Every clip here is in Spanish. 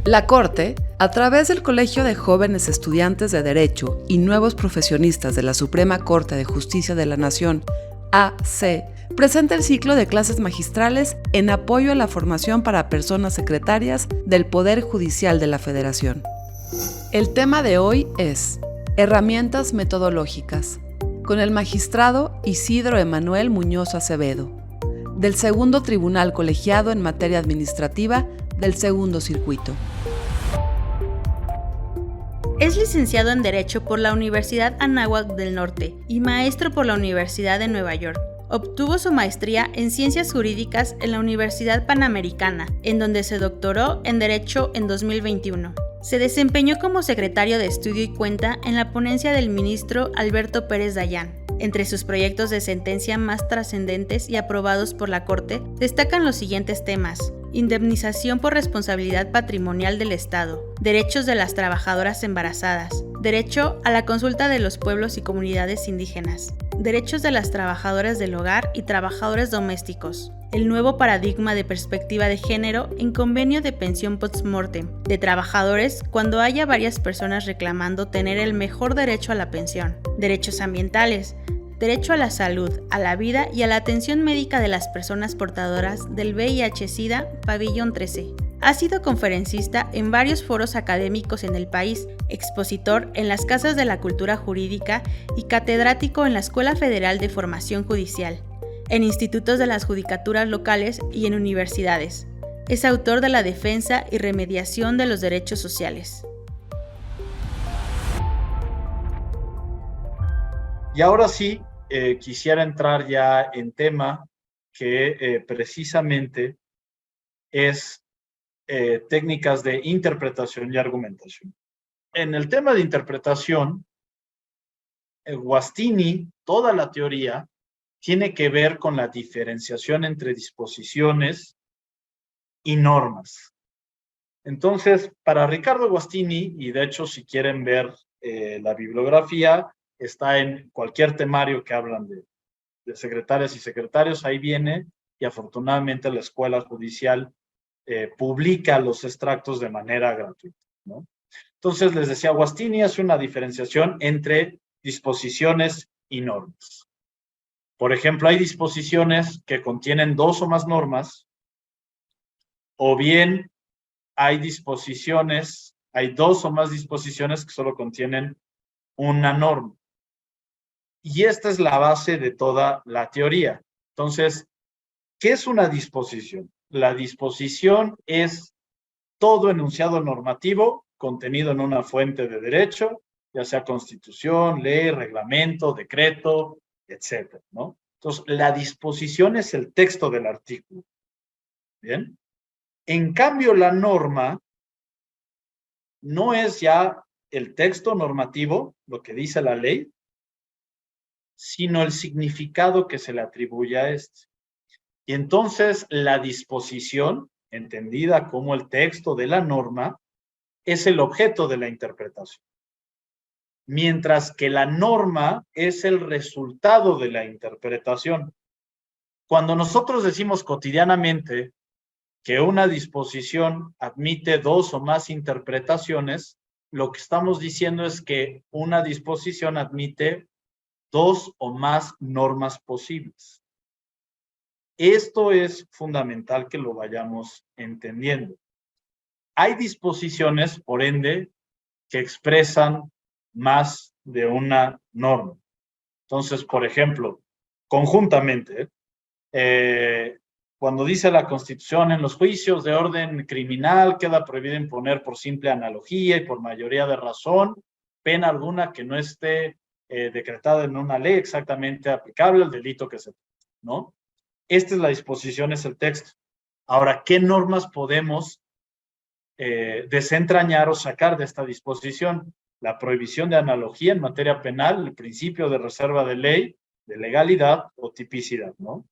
La Corte, a través del Colegio de Jóvenes Estudiantes de Derecho y Nuevos Profesionistas de la Suprema Corte de Justicia de la Nación, AC, presenta el ciclo de clases magistrales en apoyo a la formación para personas secretarias del Poder Judicial de la Federación. El tema de hoy es Herramientas metodológicas, con el magistrado Isidro Emanuel Muñoz Acevedo, del Segundo Tribunal Colegiado en Materia Administrativa del Segundo Circuito. Es licenciado en Derecho por la Universidad Anáhuac del Norte y maestro por la Universidad de Nueva York. Obtuvo su maestría en Ciencias Jurídicas en la Universidad Panamericana, en donde se doctoró en Derecho en 2021. Se desempeñó como secretario de estudio y cuenta en la ponencia del ministro Alberto Pérez Dayán. Entre sus proyectos de sentencia más trascendentes y aprobados por la Corte destacan los siguientes temas: indemnización por responsabilidad patrimonial del Estado, derechos de las trabajadoras embarazadas, derecho a la consulta de los pueblos y comunidades indígenas, derechos de las trabajadoras del hogar y trabajadores domésticos, el nuevo paradigma de perspectiva de género en convenio de pensión post-mortem de trabajadores cuando haya varias personas reclamando tener el mejor derecho a la pensión, derechos ambientales, derecho a la salud, a la vida y a la atención médica de las personas portadoras del VIH-Sida, Pabellón 13. Ha sido conferencista en varios foros académicos en el país, expositor en las Casas de la Cultura Jurídica y catedrático en la Escuela Federal de Formación Judicial, en institutos de las judicaturas locales y en universidades. Es autor de la defensa y remediación de los derechos sociales. Y ahora sí, quisiera entrar ya en tema que precisamente es técnicas de interpretación y argumentación. En el tema de interpretación, Guastini, toda la teoría, tiene que ver con la diferenciación entre disposiciones y normas. Entonces, para Ricardo Guastini, y de hecho si quieren ver la bibliografía, está en cualquier temario que hablan de secretarias y secretarios, ahí viene, y afortunadamente la Escuela Judicial publica los extractos de manera gratuita, ¿no? Entonces, les decía, Guastini hace una diferenciación entre disposiciones y normas. Por ejemplo, hay disposiciones que contienen dos o más normas, o bien hay dos o más disposiciones que solo contienen una norma. Y esta es la base de toda la teoría. Entonces, ¿qué es una disposición? La disposición es todo enunciado normativo contenido en una fuente de derecho, ya sea constitución, ley, reglamento, decreto, etcétera, ¿no? Entonces, la disposición es el texto del artículo. ¿Bien? En cambio, la norma no es ya el texto normativo, lo que dice la ley, sino el significado que se le atribuye a este. Y entonces la disposición, entendida como el texto de la norma, es el objeto de la interpretación. Mientras que la norma es el resultado de la interpretación. Cuando nosotros decimos cotidianamente que una disposición admite dos o más interpretaciones, lo que estamos diciendo es que una disposición admite dos o más normas posibles. Esto es fundamental que lo vayamos entendiendo. Hay disposiciones, por ende, que expresan más de una norma. Entonces, por ejemplo, conjuntamente, cuando dice la Constitución, en los juicios de orden criminal queda prohibido imponer por simple analogía y por mayoría de razón pena alguna que no esté decretada en una ley exactamente aplicable al delito que se trata, ¿no? Esta es la disposición, es el texto. Ahora, ¿qué normas podemos desentrañar o sacar de esta disposición? La prohibición de analogía en materia penal, el principio de reserva de ley, de legalidad o tipicidad, ¿no?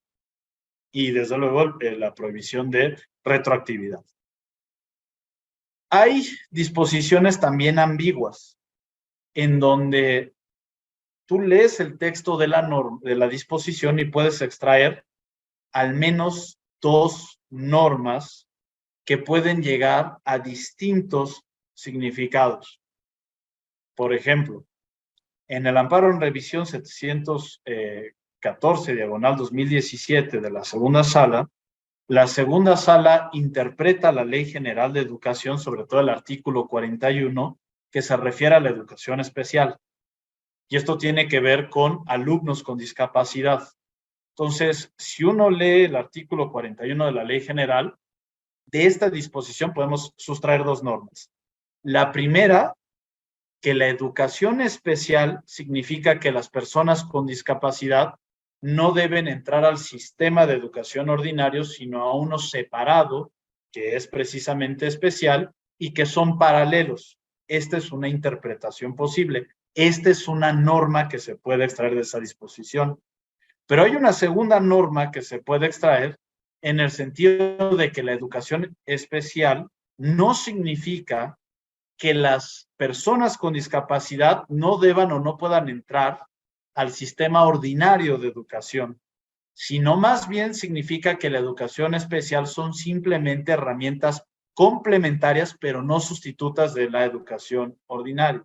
Y desde luego la prohibición de retroactividad. Hay disposiciones también ambiguas, en donde tú lees el texto de la disposición y puedes extraer al menos dos normas que pueden llegar a distintos significados. Por ejemplo, en el amparo en revisión 714/2017 de la segunda sala interpreta la Ley General de Educación, sobre todo el artículo 41, que se refiere a la educación especial. Y esto tiene que ver con alumnos con discapacidad. Entonces, si uno lee el artículo 41 de la Ley General, de esta disposición podemos sustraer dos normas. La primera, que la educación especial significa que las personas con discapacidad no deben entrar al sistema de educación ordinario, sino a uno separado, que es precisamente especial, y que son paralelos. Esta es una interpretación posible. Esta es una norma que se puede extraer de esa disposición. Pero hay una segunda norma que se puede extraer en el sentido de que la educación especial no significa que las personas con discapacidad no deban o no puedan entrar al sistema ordinario de educación, sino más bien significa que la educación especial son simplemente herramientas complementarias, pero no sustitutas de la educación ordinaria.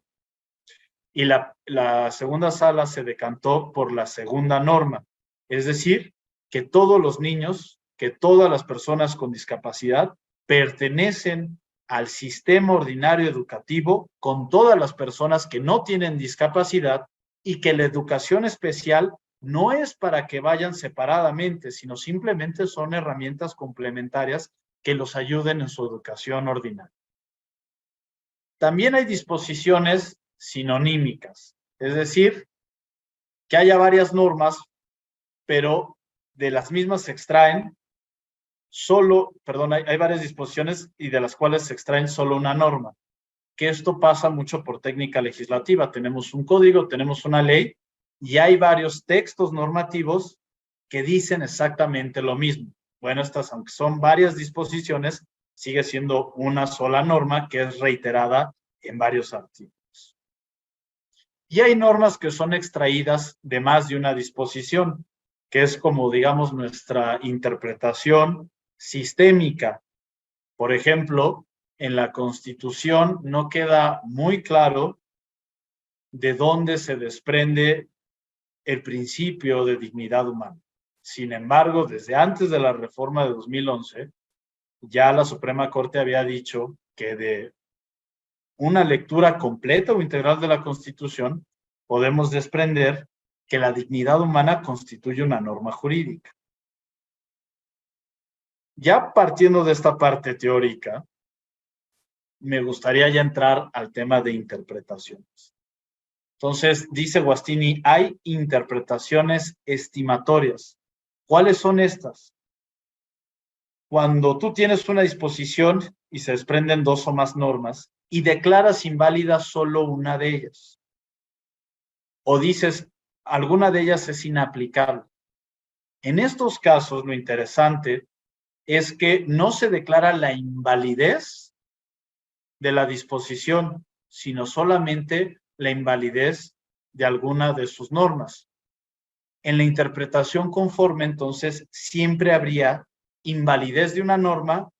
Y la segunda sala se decantó por la segunda norma, es decir, que todos los niños, que todas las personas con discapacidad pertenecen al sistema ordinario educativo con todas las personas que no tienen discapacidad y que la educación especial no es para que vayan separadamente, sino simplemente son herramientas complementarias que los ayuden en su educación ordinaria. También hay disposiciones sinonímicas, es decir, que haya varias normas, pero de las mismas se extraen hay varias disposiciones y de las cuales se extraen solo una norma, que esto pasa mucho por técnica legislativa. Tenemos un código, tenemos una ley y hay varios textos normativos que dicen exactamente lo mismo. Bueno, estas, aunque son varias disposiciones, sigue siendo una sola norma que es reiterada en varios artículos. Y hay normas que son extraídas de más de una disposición, que es como, digamos, nuestra interpretación sistémica. Por ejemplo, en la Constitución no queda muy claro de dónde se desprende el principio de dignidad humana. Sin embargo, desde antes de la reforma de 2011, ya la Suprema Corte había dicho que de una lectura completa o integral de la Constitución podemos desprender que la dignidad humana constituye una norma jurídica. Ya partiendo de esta parte teórica, me gustaría ya entrar al tema de interpretaciones. Entonces, dice Guastini, hay interpretaciones estimatorias. ¿Cuáles son estas? Cuando tú tienes una disposición y se desprenden dos o más normas y declaras inválida solo una de ellas. O dices, alguna de ellas es inaplicable. En estos casos, lo interesante es que no se declara la invalidez de la disposición, sino solamente la invalidez de alguna de sus normas. En la interpretación conforme, entonces, siempre habría invalidez de una norma,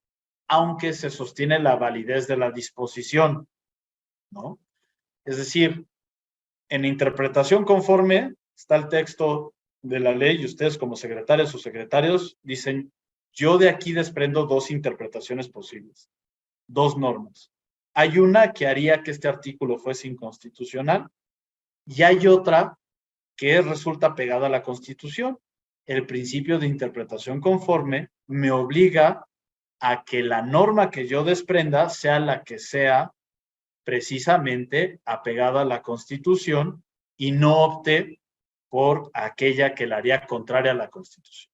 aunque se sostiene la validez de la disposición, ¿no? Es decir, en interpretación conforme está el texto de la ley y ustedes como secretarios o secretarios dicen, yo de aquí desprendo dos interpretaciones posibles, dos normas. Hay una que haría que este artículo fuese inconstitucional y hay otra que resulta pegada a la Constitución. El principio de interpretación conforme me obliga a que la norma que yo desprenda sea la que sea precisamente apegada a la Constitución y no opte por aquella que la haría contraria a la Constitución.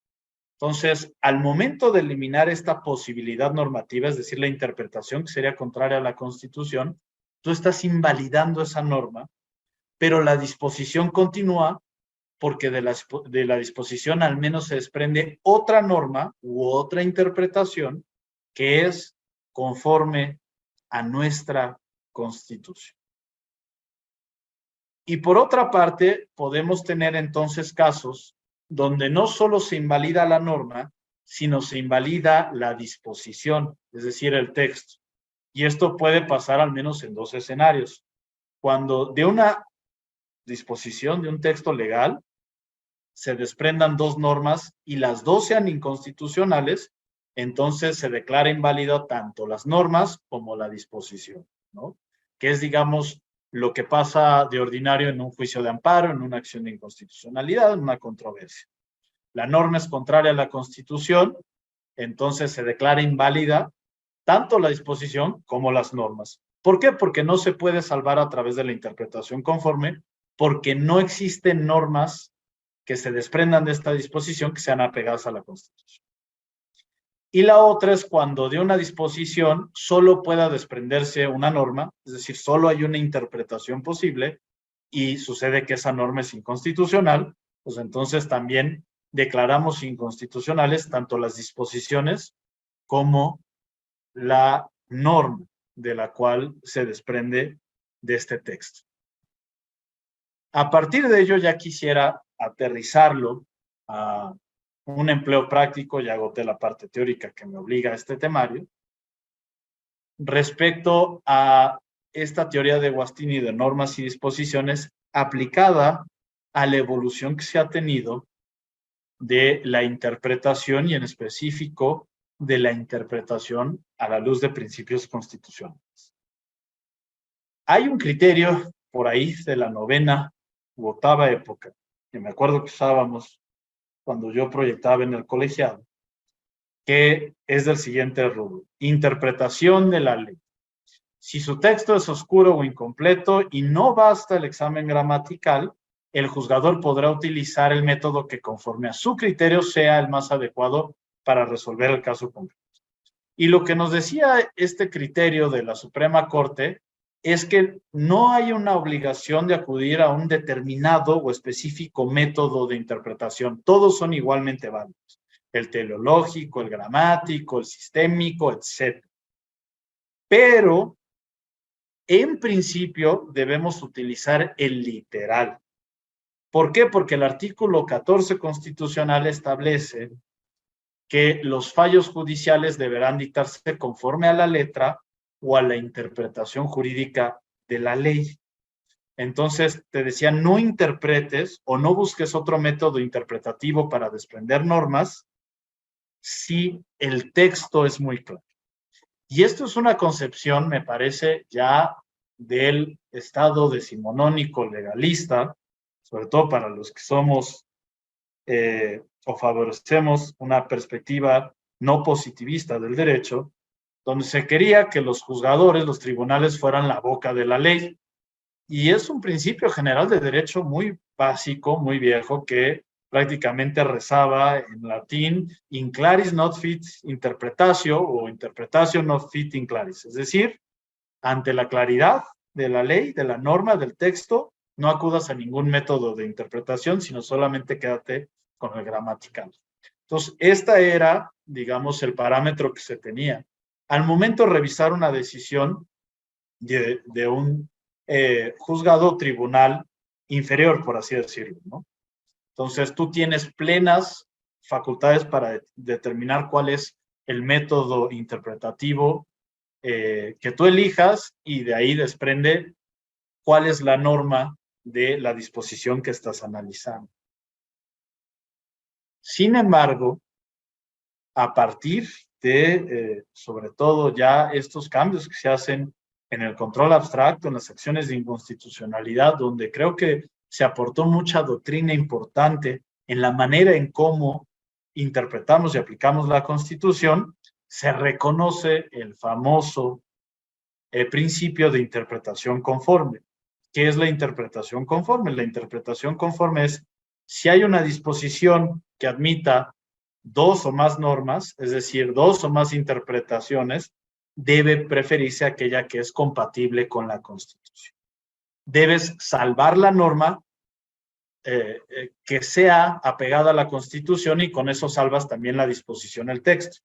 Entonces, al momento de eliminar esta posibilidad normativa, es decir, la interpretación que sería contraria a la Constitución, tú estás invalidando esa norma, pero la disposición continúa porque de la disposición al menos se desprende otra norma u otra interpretación que es conforme a nuestra Constitución. Y por otra parte, podemos tener entonces casos donde no solo se invalida la norma, sino se invalida la disposición, es decir, el texto. Y esto puede pasar al menos en dos escenarios. Cuando de una disposición, de un texto legal, se desprendan dos normas y las dos sean inconstitucionales, entonces se declara inválido tanto las normas como la disposición, ¿no? Que es, digamos, lo que pasa de ordinario en un juicio de amparo, en una acción de inconstitucionalidad, en una controversia. La norma es contraria a la Constitución, entonces se declara inválida tanto la disposición como las normas. ¿Por qué? Porque no se puede salvar a través de la interpretación conforme, porque no existen normas que se desprendan de esta disposición que sean apegadas a la Constitución. Y la otra es cuando de una disposición solo pueda desprenderse una norma, es decir, solo hay una interpretación posible y sucede que esa norma es inconstitucional, pues entonces también declaramos inconstitucionales tanto las disposiciones como la norma de la cual se desprende de este texto. A partir de ello ya quisiera aterrizarlo a un empleo práctico, ya agoté la parte teórica que me obliga a este temario, respecto a esta teoría de Guastini de normas y disposiciones aplicada a la evolución que se ha tenido de la interpretación y en específico de la interpretación a la luz de principios constitucionales. Hay un criterio por ahí de la novena u octava época, que me acuerdo que usábamos cuando yo proyectaba en el colegiado, que es del siguiente rubro: interpretación de la ley. Si su texto es oscuro o incompleto y no basta el examen gramatical, el juzgador podrá utilizar el método que conforme a su criterio sea el más adecuado para resolver el caso concreto. Y lo que nos decía este criterio de la Suprema Corte es que no hay una obligación de acudir a un determinado o específico método de interpretación. Todos son igualmente válidos: el teleológico, el gramático, el sistémico, etc. Pero, en principio, debemos utilizar el literal. ¿Por qué? Porque el artículo 14 constitucional establece que los fallos judiciales deberán dictarse conforme a la letra o a la interpretación jurídica de la ley. Entonces, te decía, no interpretes o no busques otro método interpretativo para desprender normas si el texto es muy claro. Y esto es una concepción, me parece, ya del Estado decimonónico legalista, sobre todo para los que somos o favorecemos una perspectiva no positivista del derecho, donde se quería que los juzgadores, los tribunales, fueran la boca de la ley. Y es un principio general de derecho muy básico, muy viejo, que prácticamente rezaba en latín: in claris not fit interpretatio, o interpretatio not fit in claris. Es decir, ante la claridad de la ley, de la norma, del texto, no acudas a ningún método de interpretación, sino solamente quédate con el gramatical. Entonces, esta era, digamos, el parámetro que se tenía. Al momento de revisar una decisión de un juzgado o tribunal inferior, por así decirlo, ¿no? Entonces, tú tienes plenas facultades para determinar cuál es el método interpretativo que tú elijas, y de ahí desprende cuál es la norma de la disposición que estás analizando. Sin embargo, a partir de, sobre todo, ya estos cambios que se hacen en el control abstracto, en las acciones de inconstitucionalidad, donde creo que se aportó mucha doctrina importante en la manera en cómo interpretamos y aplicamos la Constitución, se reconoce el famoso principio de interpretación conforme. ¿Qué es la interpretación conforme? La interpretación conforme es si hay una disposición que admita dos o más normas, es decir, dos o más interpretaciones, debe preferirse aquella que es compatible con la Constitución. Debes salvar la norma que sea apegada a la Constitución, y con eso salvas también la disposición del texto.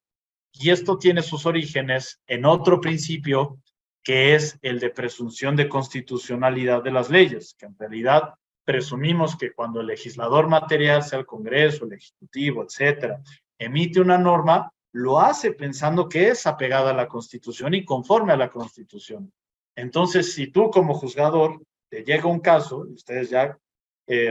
Y esto tiene sus orígenes en otro principio, que es el de presunción de constitucionalidad de las leyes, que en realidad presumimos que cuando el legislador material, sea el Congreso, el Ejecutivo, etcétera, emite una norma, lo hace pensando que es apegada a la Constitución y conforme a la Constitución. Entonces, si tú como juzgador te llega un caso, y ustedes ya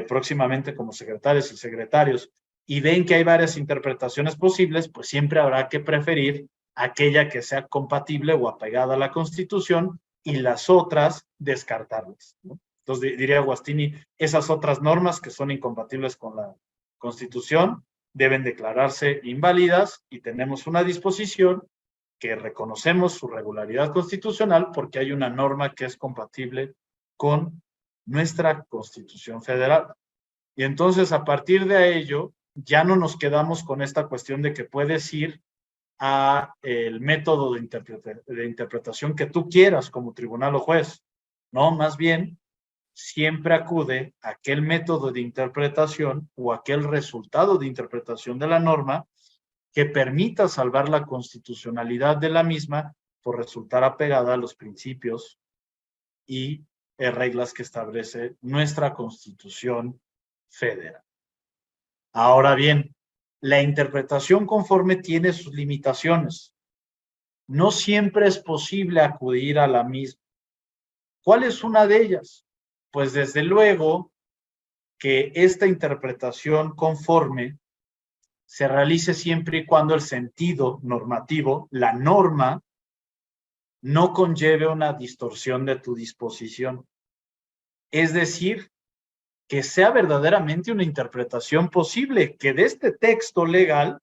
próximamente como secretarios y secretarios, y ven que hay varias interpretaciones posibles, pues siempre habrá que preferir aquella que sea compatible o apegada a la Constitución y las otras descartarlas, ¿no? Entonces diría Guastini, esas otras normas que son incompatibles con la Constitución deben declararse inválidas y tenemos una disposición que reconocemos su regularidad constitucional porque hay una norma que es compatible con nuestra Constitución Federal. Y entonces, a partir de ello, ya no nos quedamos con esta cuestión de que puedes ir a el método de interpretación que tú quieras como tribunal o juez. No, más bien, siempre acude a aquel método de interpretación o aquel resultado de interpretación de la norma que permita salvar la constitucionalidad de la misma por resultar apegada a los principios y reglas que establece nuestra Constitución Federal. Ahora bien, la interpretación conforme tiene sus limitaciones. No siempre es posible acudir a la misma. ¿Cuál es una de ellas? Pues desde luego que esta interpretación conforme se realice siempre y cuando el sentido normativo, la norma, no conlleve una distorsión de tu disposición. Es decir, que sea verdaderamente una interpretación posible, que de este texto legal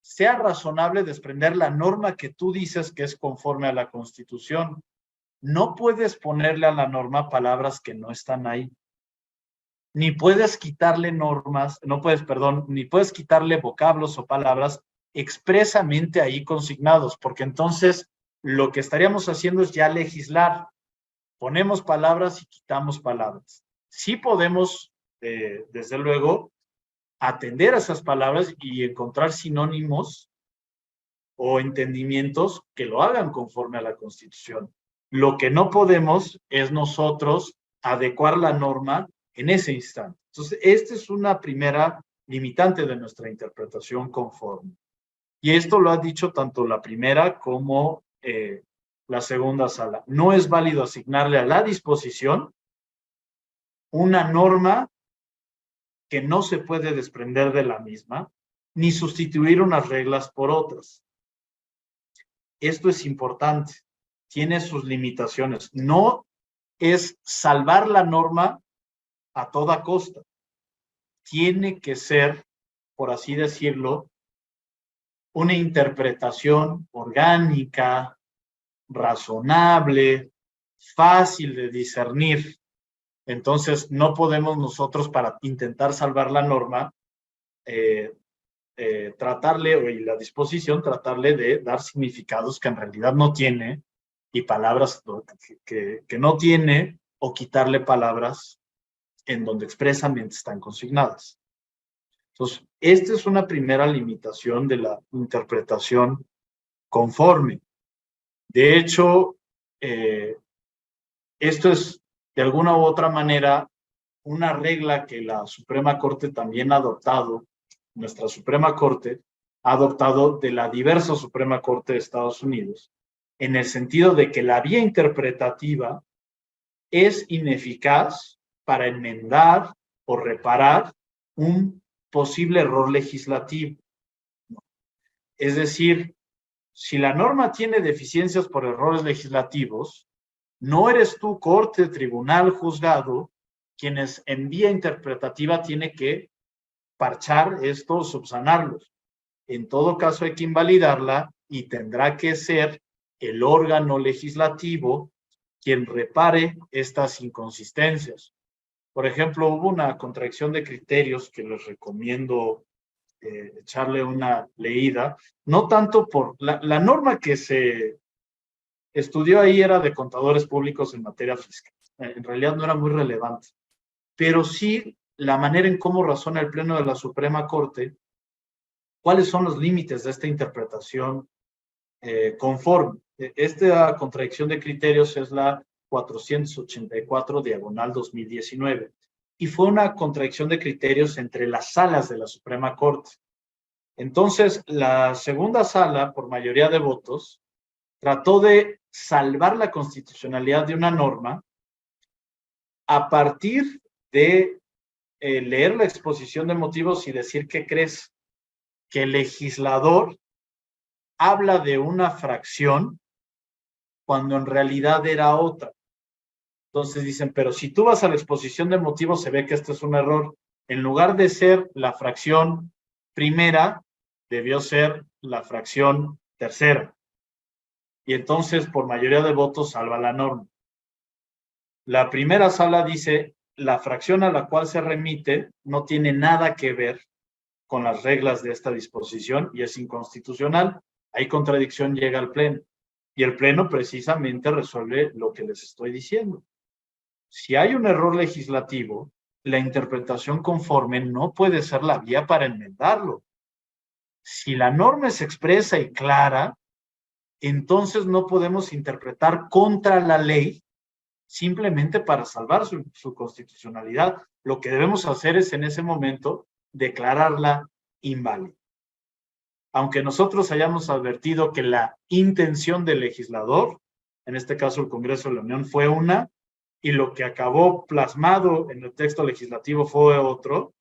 sea razonable desprender la norma que tú dices que es conforme a la Constitución. No puedes ponerle a la norma palabras que no están ahí. Ni puedes quitarle normas, ni puedes quitarle vocablos o palabras expresamente ahí consignados, porque entonces lo que estaríamos haciendo es ya legislar. Ponemos palabras y quitamos palabras. Sí podemos, desde luego, atender a esas palabras y encontrar sinónimos o entendimientos que lo hagan conforme a la Constitución. Lo que no podemos es nosotros adecuar la norma en ese instante. Entonces, esta es una primera limitante de nuestra interpretación conforme. Y esto lo ha dicho tanto la primera como la segunda sala. No es válido asignarle a la disposición una norma que no se puede desprender de la misma, ni sustituir unas reglas por otras. Esto es importante, tiene sus limitaciones. No es salvar la norma a toda costa. Tiene que ser, por así decirlo, una interpretación orgánica, razonable, fácil de discernir. Entonces, no podemos nosotros, para intentar salvar la norma, tratarle, y la disposición, tratarle de dar significados que en realidad no tiene, y palabras que no tiene, o quitarle palabras en donde expresamente están consignadas. Entonces, esta es una primera limitación de la interpretación conforme. De hecho, esto es, de alguna u otra manera, una regla que la Suprema Corte también ha adoptado, nuestra Suprema Corte ha adoptado de la diversa Suprema Corte de Estados Unidos, en el sentido de que la vía interpretativa es ineficaz para enmendar o reparar un posible error legislativo. Es decir, si la norma tiene deficiencias por errores legislativos, no eres tú, corte, tribunal, juzgado, quienes en vía interpretativa tiene que parchar esto, subsanarlos. En todo caso hay que invalidarla y tendrá que ser el órgano legislativo quien repare estas inconsistencias. Por ejemplo, hubo una contradicción de criterios que les recomiendo echarle una leída, no tanto por la norma que se estudió ahí era de contadores públicos en materia fiscal. En realidad no era muy relevante, pero sí la manera en cómo razona el Pleno de la Suprema Corte, cuáles son los límites de esta interpretación conforme. Esta contradicción de criterios es la 484/2019 y fue una contradicción de criterios entre las salas de la Suprema Corte. Entonces, la segunda sala, por mayoría de votos, trató de salvar la constitucionalidad de una norma a partir de leer la exposición de motivos y decir ¿qué crees? Que el legislador habla de una fracción cuando en realidad era otra. Entonces dicen, pero si tú vas a la exposición de motivos, se ve que este es un error. En lugar de ser la fracción primera, debió ser la fracción tercera. Y entonces, por mayoría de votos, salva la norma. La primera sala dice, la fracción a la cual se remite no tiene nada que ver con las reglas de esta disposición y es inconstitucional. Hay contradicción, llega al Pleno. Y el Pleno precisamente resuelve lo que les estoy diciendo. Si hay un error legislativo, la interpretación conforme no puede ser la vía para enmendarlo. Si la norma es expresa y clara, entonces no podemos interpretar contra la ley simplemente para salvar su constitucionalidad. Lo que debemos hacer es en ese momento declararla inválida. Aunque nosotros hayamos advertido que la intención del legislador, en este caso el Congreso de la Unión, fue una, y lo que acabó plasmado en el texto legislativo fue otro,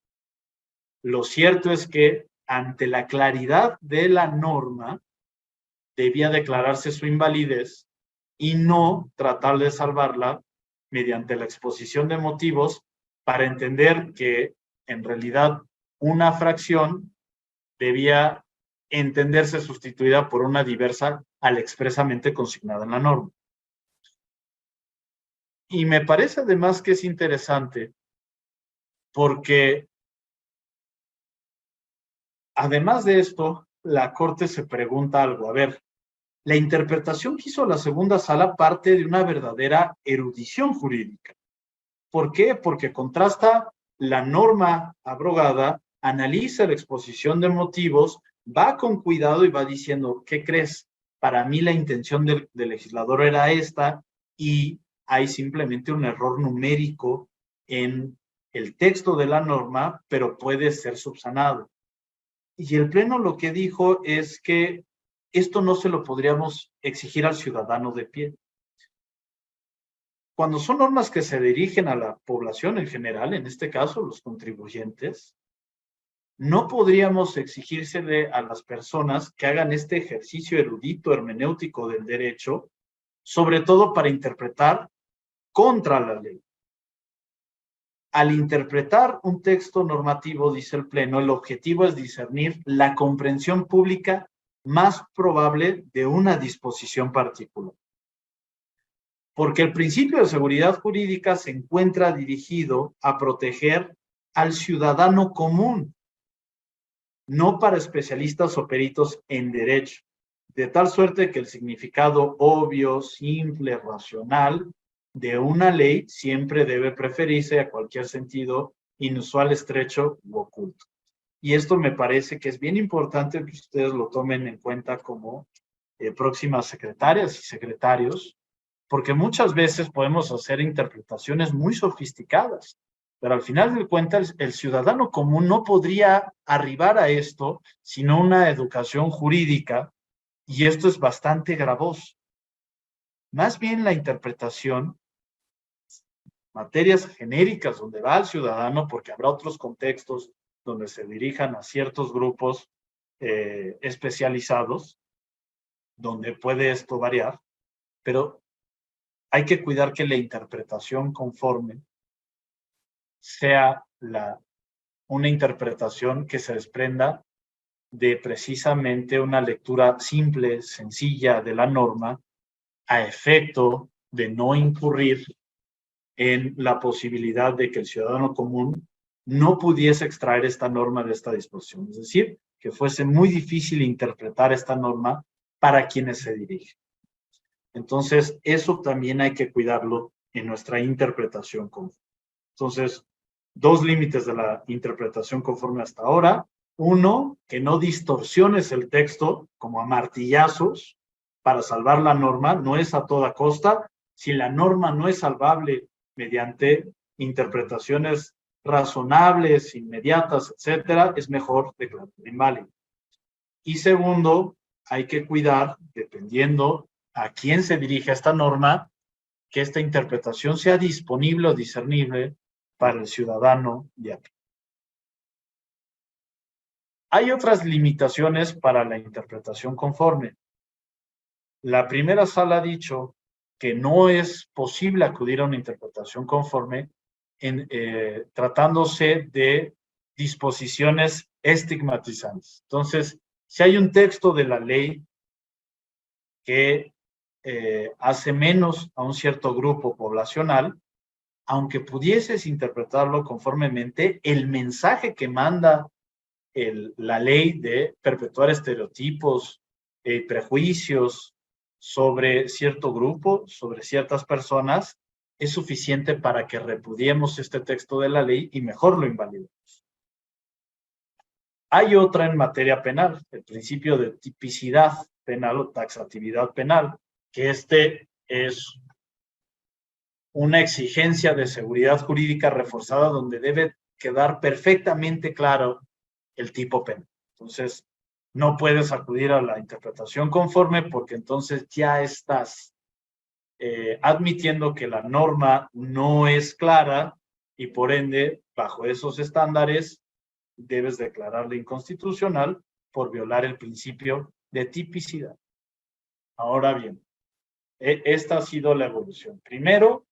lo cierto es que ante la claridad de la norma debía declararse su invalidez y no tratar de salvarla mediante la exposición de motivos para entender que en realidad una fracción debía entenderse sustituida por una diversa al expresamente consignada en la norma. Y me parece además que es interesante porque además de esto, la Corte se pregunta algo. A ver, la interpretación que hizo la segunda sala parte de una verdadera erudición jurídica. ¿Por qué? Porque contrasta la norma abrogada, analiza la exposición de motivos, va con cuidado y va diciendo, ¿qué crees? Para mí la intención del legislador era esta y hay simplemente un error numérico en el texto de la norma, pero puede ser subsanado. Y el Pleno lo que dijo es que esto no se lo podríamos exigir al ciudadano de pie. Cuando son normas que se dirigen a la población en general, en este caso los contribuyentes, no podríamos exigírsele a las personas que hagan este ejercicio erudito hermenéutico del derecho, sobre todo para interpretar contra la ley. Al interpretar un texto normativo, dice el Pleno, el objetivo es discernir la comprensión pública más probable de una disposición particular. Porque el principio de seguridad jurídica se encuentra dirigido a proteger al ciudadano común, no para especialistas o peritos en derecho, de tal suerte que el significado obvio, simple, racional de una ley siempre debe preferirse a cualquier sentido inusual, estrecho u oculto. Y esto me parece que es bien importante que ustedes lo tomen en cuenta como próximas secretarias y secretarios, porque muchas veces podemos hacer interpretaciones muy sofisticadas, pero al final de cuentas el ciudadano común no podría arribar a esto sino una educación jurídica, y esto es bastante gravoso. Más bien la interpretación, materias genéricas donde va el ciudadano, porque habrá otros contextos donde se dirijan a ciertos grupos especializados, donde puede esto variar, pero hay que cuidar que la interpretación conforme sea una interpretación que se desprenda de precisamente una lectura simple, sencilla de la norma, a efecto de no incurrir en la posibilidad de que el ciudadano común no pudiese extraer esta norma de esta disposición. Es decir, que fuese muy difícil interpretar esta norma para quienes se dirigen. Entonces, eso también hay que cuidarlo en nuestra interpretación conforme. Entonces, dos límites de la interpretación conforme hasta ahora. Uno, que no distorsiones el texto como a martillazos para salvar la norma, no es a toda costa. Si la norma no es salvable mediante interpretaciones razonables, inmediatas, etcétera, es mejor declararla inválida. Y segundo, hay que cuidar, dependiendo a quién se dirige esta norma, que esta interpretación sea disponible o discernible para el ciudadano de a pie. Hay otras limitaciones para la interpretación conforme. La primera sala ha dicho que no es posible acudir a una interpretación conforme tratándose de disposiciones estigmatizantes. Entonces, si hay un texto de la ley que hace menos a un cierto grupo poblacional, aunque pudieses interpretarlo conformemente, el mensaje que manda la ley de perpetuar estereotipos, prejuicios sobre cierto grupo, sobre ciertas personas, es suficiente para que repudiemos este texto de la ley y mejor lo invalidemos. Hay otra en materia penal, el principio de tipicidad penal o taxatividad penal, que este es una exigencia de seguridad jurídica reforzada donde debe quedar perfectamente claro el tipo penal. Entonces, no puedes acudir a la interpretación conforme porque entonces ya estás admitiendo que la norma no es clara y por ende, bajo esos estándares, debes declararla inconstitucional por violar el principio de tipicidad. Ahora bien, esta ha sido la evolución. Primero,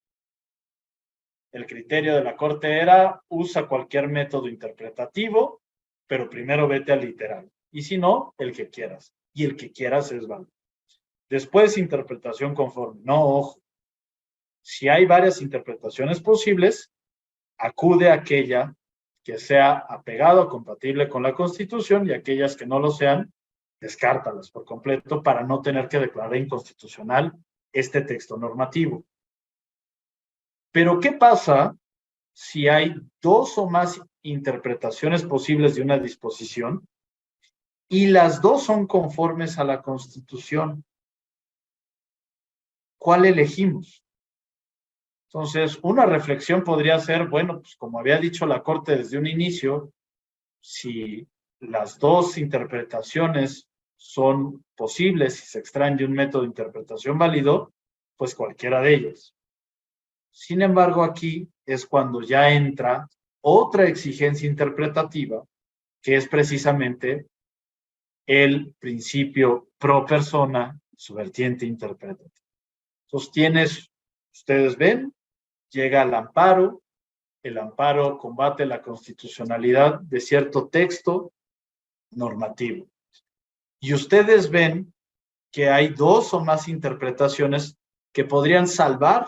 el criterio de la Corte era usa cualquier método interpretativo, pero primero vete al literal. Y si no, el que quieras. Y el que quieras es válido. Después, interpretación conforme. No, ojo. Si hay varias interpretaciones posibles, acude a aquella que sea apegada o compatible con la Constitución y aquellas que no lo sean, descártalas por completo para no tener que declarar inconstitucional este texto normativo. Pero, ¿qué pasa si hay dos o más interpretaciones posibles de una disposición y las dos son conformes a la Constitución? ¿Cuál elegimos? Entonces, una reflexión podría ser, bueno, pues como había dicho la Corte desde un inicio, si las dos interpretaciones son posibles y se extraen de un método de interpretación válido, pues cualquiera de ellas. Sin embargo, aquí es cuando ya entra otra exigencia interpretativa, que es precisamente el principio pro persona, su vertiente interpretativa. Entonces ustedes ven, llega el amparo combate la constitucionalidad de cierto texto normativo. Y ustedes ven que hay dos o más interpretaciones que podrían salvar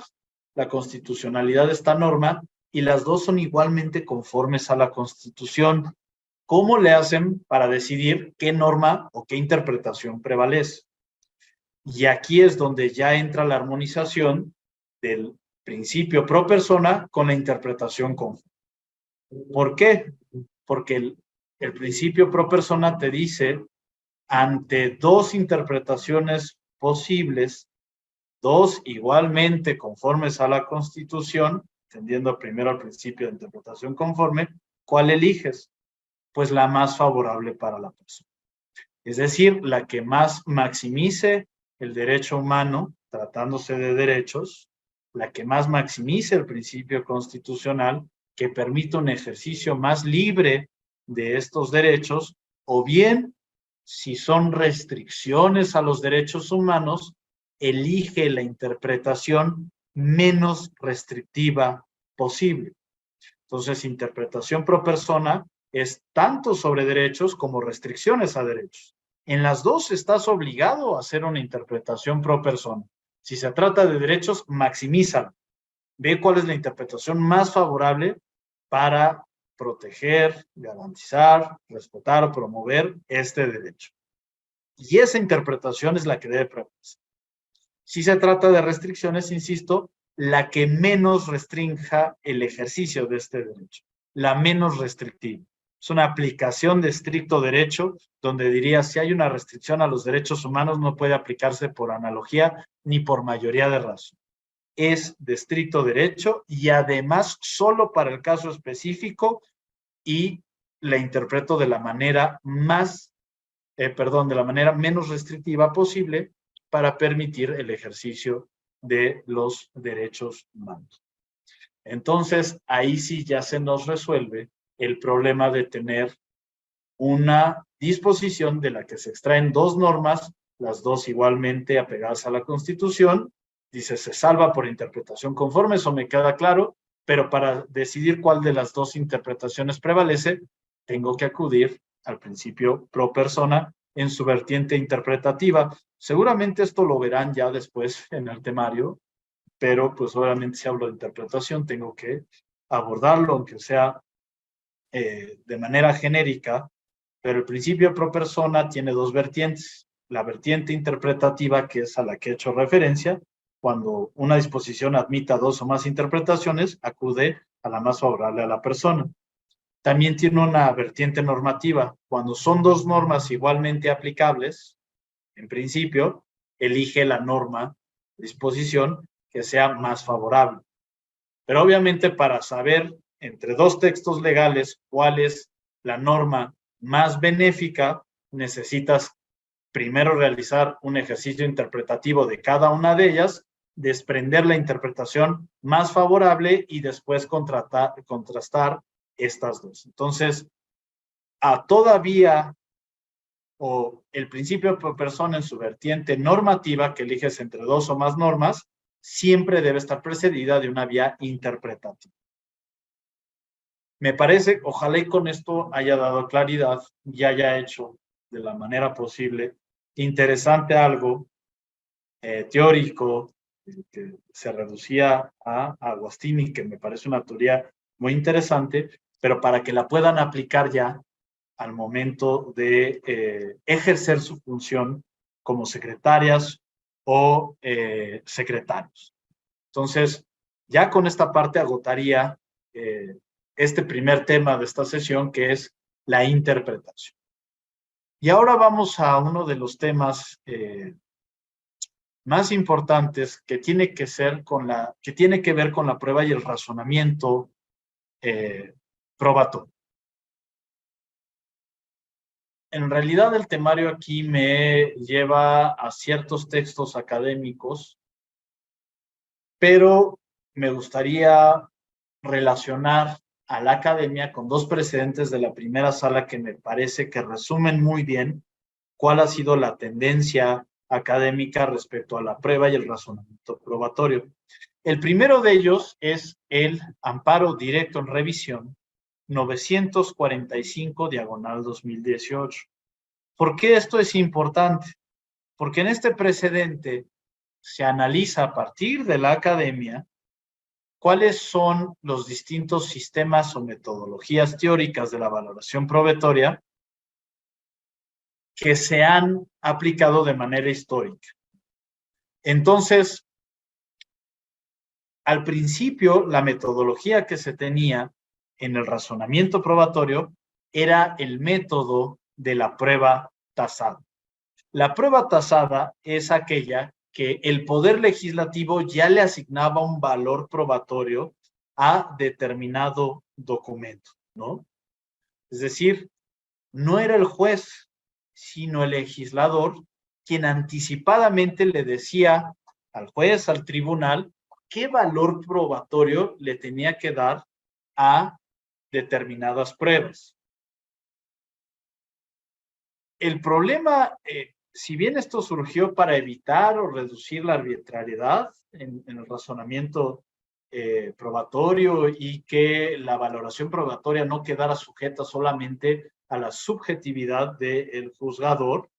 la constitucionalidad de esta norma y las dos son igualmente conformes a la Constitución. ¿Cómo le hacen para decidir qué norma o qué interpretación prevalece? Y aquí es donde ya entra la armonización del principio pro persona con la interpretación conforme. ¿Por qué? Porque el principio pro persona te dice, ante dos interpretaciones posibles, dos igualmente conformes a la Constitución, entendiendo primero el principio de interpretación conforme, ¿cuál eliges? Pues la más favorable para la persona. Es decir, la que más maximice el derecho humano, tratándose de derechos, la que más maximice el principio constitucional, que permita un ejercicio más libre de estos derechos, o bien, si son restricciones a los derechos humanos, elige la interpretación menos restrictiva posible. Entonces, interpretación pro persona es tanto sobre derechos como restricciones a derechos. En las dos estás obligado a hacer una interpretación pro persona. Si se trata de derechos, maximízalo. Ve cuál es la interpretación más favorable para proteger, garantizar, respetar o promover este derecho. Y esa interpretación es la que debe prevalecer. Si se trata de restricciones, insisto, la que menos restrinja el ejercicio de este derecho, la menos restrictiva. Es una aplicación de estricto derecho, donde diría, si hay una restricción a los derechos humanos, no puede aplicarse por analogía ni por mayoría de razón. Es de estricto derecho y además solo para el caso específico y la interpreto de la manera más de la manera menos restrictiva posible para permitir el ejercicio de los derechos humanos. Entonces, ahí sí ya se nos resuelve el problema de tener una disposición de la que se extraen dos normas, las dos igualmente apegadas a la Constitución. Dice, se salva por interpretación conforme, eso me queda claro, pero para decidir cuál de las dos interpretaciones prevalece, tengo que acudir al principio pro persona en su vertiente interpretativa. Seguramente esto lo verán ya después en el temario, pero pues obviamente si hablo de interpretación tengo que abordarlo, aunque sea de manera genérica, pero el principio pro persona tiene dos vertientes. La vertiente interpretativa, que es a la que he hecho referencia, cuando una disposición admita dos o más interpretaciones, acude a la más favorable a la persona. También tiene una vertiente normativa. Cuando son dos normas igualmente aplicables, en principio, elige la norma, disposición, que sea más favorable. Pero obviamente para saber entre dos textos legales cuál es la norma más benéfica, necesitas primero realizar un ejercicio interpretativo de cada una de ellas, desprender la interpretación más favorable y después contrastar estas dos. Entonces, todavía o el principio por persona en su vertiente normativa, que eliges entre dos o más normas, siempre debe estar precedida de una vía interpretativa. Me parece, ojalá y con esto haya dado claridad y haya hecho de la manera posible interesante algo teórico que se reducía a Agostini, que me parece una teoría muy interesante, pero para que la puedan aplicar ya al momento de ejercer su función como secretarias o secretarios. Entonces, ya con esta parte agotaría este primer tema de esta sesión, que es la interpretación. Y ahora vamos a uno de los temas más importantes que tiene que ver con la prueba y el razonamiento probatorio. En realidad el temario aquí me lleva a ciertos textos académicos, pero me gustaría relacionar a la academia con dos precedentes de la primera sala que me parece que resumen muy bien cuál ha sido la tendencia académica respecto a la prueba y el razonamiento probatorio. El primero de ellos es el amparo directo en revisión 945/2018. ¿Por qué esto es importante? Porque en este precedente se analiza a partir de la academia cuáles son los distintos sistemas o metodologías teóricas de la valoración probatoria que se han aplicado de manera histórica. Entonces, al principio, la metodología que se tenía en el razonamiento probatorio era el método de la prueba tasada. La prueba tasada es aquella que el Poder Legislativo ya le asignaba un valor probatorio a determinado documento, ¿no? Es decir, no era el juez, sino el legislador quien anticipadamente le decía al juez, al tribunal, qué valor probatorio le tenía que dar a determinadas pruebas. El problema, si bien esto surgió para evitar o reducir la arbitrariedad en el razonamiento probatorio y que la valoración probatoria no quedara sujeta solamente a la subjetividad del juzgador,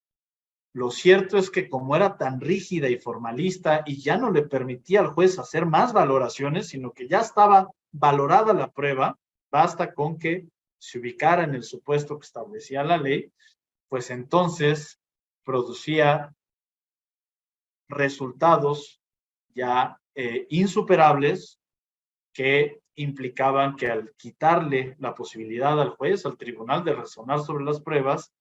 lo cierto es que como era tan rígida y formalista y ya no le permitía al juez hacer más valoraciones, sino que ya estaba valorada la prueba, basta con que se ubicara en el supuesto que establecía la ley, pues entonces producía resultados ya insuperables que implicaban que al quitarle la posibilidad al juez, al tribunal de razonar sobre las pruebas,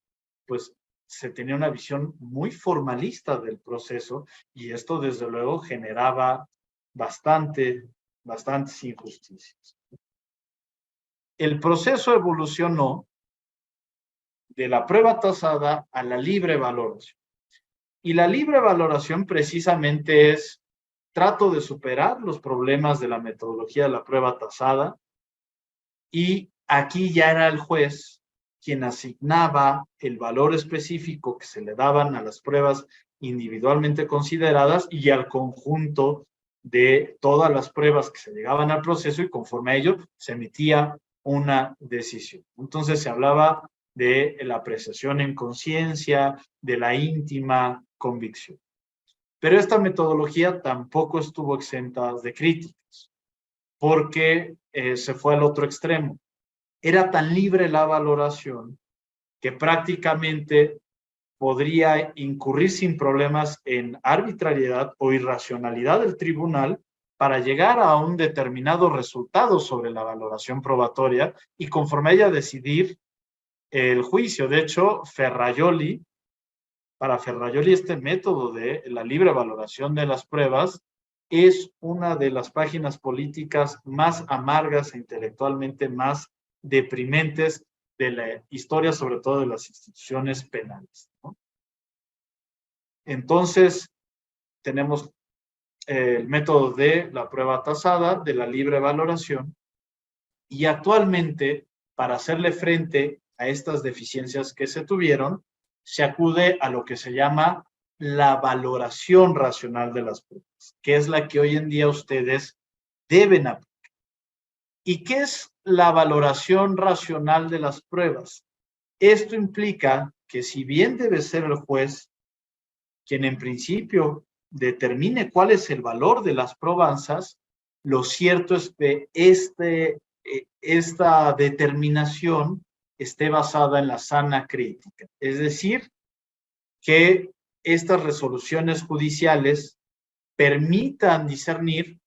pues se tenía una visión muy formalista del proceso y esto desde luego generaba bastantes injusticias. El proceso evolucionó de la prueba tasada a la libre valoración. Y la libre valoración precisamente es trato de superar los problemas de la metodología de la prueba tasada, y aquí ya era el juez quien asignaba el valor específico que se le daban a las pruebas individualmente consideradas y al conjunto de todas las pruebas que se llegaban al proceso, y conforme a ello se emitía una decisión. Entonces se hablaba de la apreciación en conciencia, de la íntima convicción. Pero esta metodología tampoco estuvo exenta de críticas, porque se fue al otro extremo. Era tan libre la valoración que prácticamente podría incurrir sin problemas en arbitrariedad o irracionalidad del tribunal para llegar a un determinado resultado sobre la valoración probatoria y conforme a ella decidir el juicio. De hecho, para Ferrajoli este método de la libre valoración de las pruebas es una de las páginas políticas más amargas e intelectualmente más deprimentes de la historia, sobre todo de las instituciones penales, ¿no? Entonces, tenemos el método de la prueba tasada, de la libre valoración, y actualmente, para hacerle frente a estas deficiencias que se tuvieron, se acude a lo que se llama la valoración racional de las pruebas, que es la que hoy en día ustedes deben aplicar. ¿Y qué es la valoración racional de las pruebas? Esto implica que si bien debe ser el juez quien en principio determine cuál es el valor de las probanzas, lo cierto es que esta determinación esté basada en la sana crítica. Es decir, que estas resoluciones judiciales permitan discernir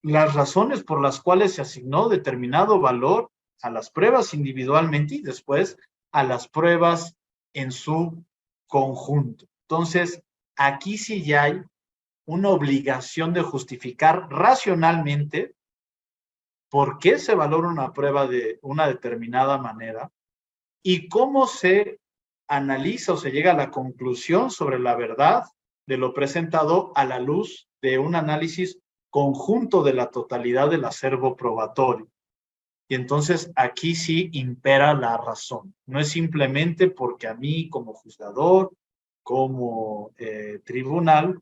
las razones por las cuales se asignó determinado valor a las pruebas individualmente y después a las pruebas en su conjunto. Entonces, aquí sí ya hay una obligación de justificar racionalmente por qué se valora una prueba de una determinada manera y cómo se analiza o se llega a la conclusión sobre la verdad de lo presentado a la luz de un análisis conjunto de la totalidad del acervo probatorio. Y entonces aquí sí impera la razón. No es simplemente porque a mí como juzgador, como tribunal,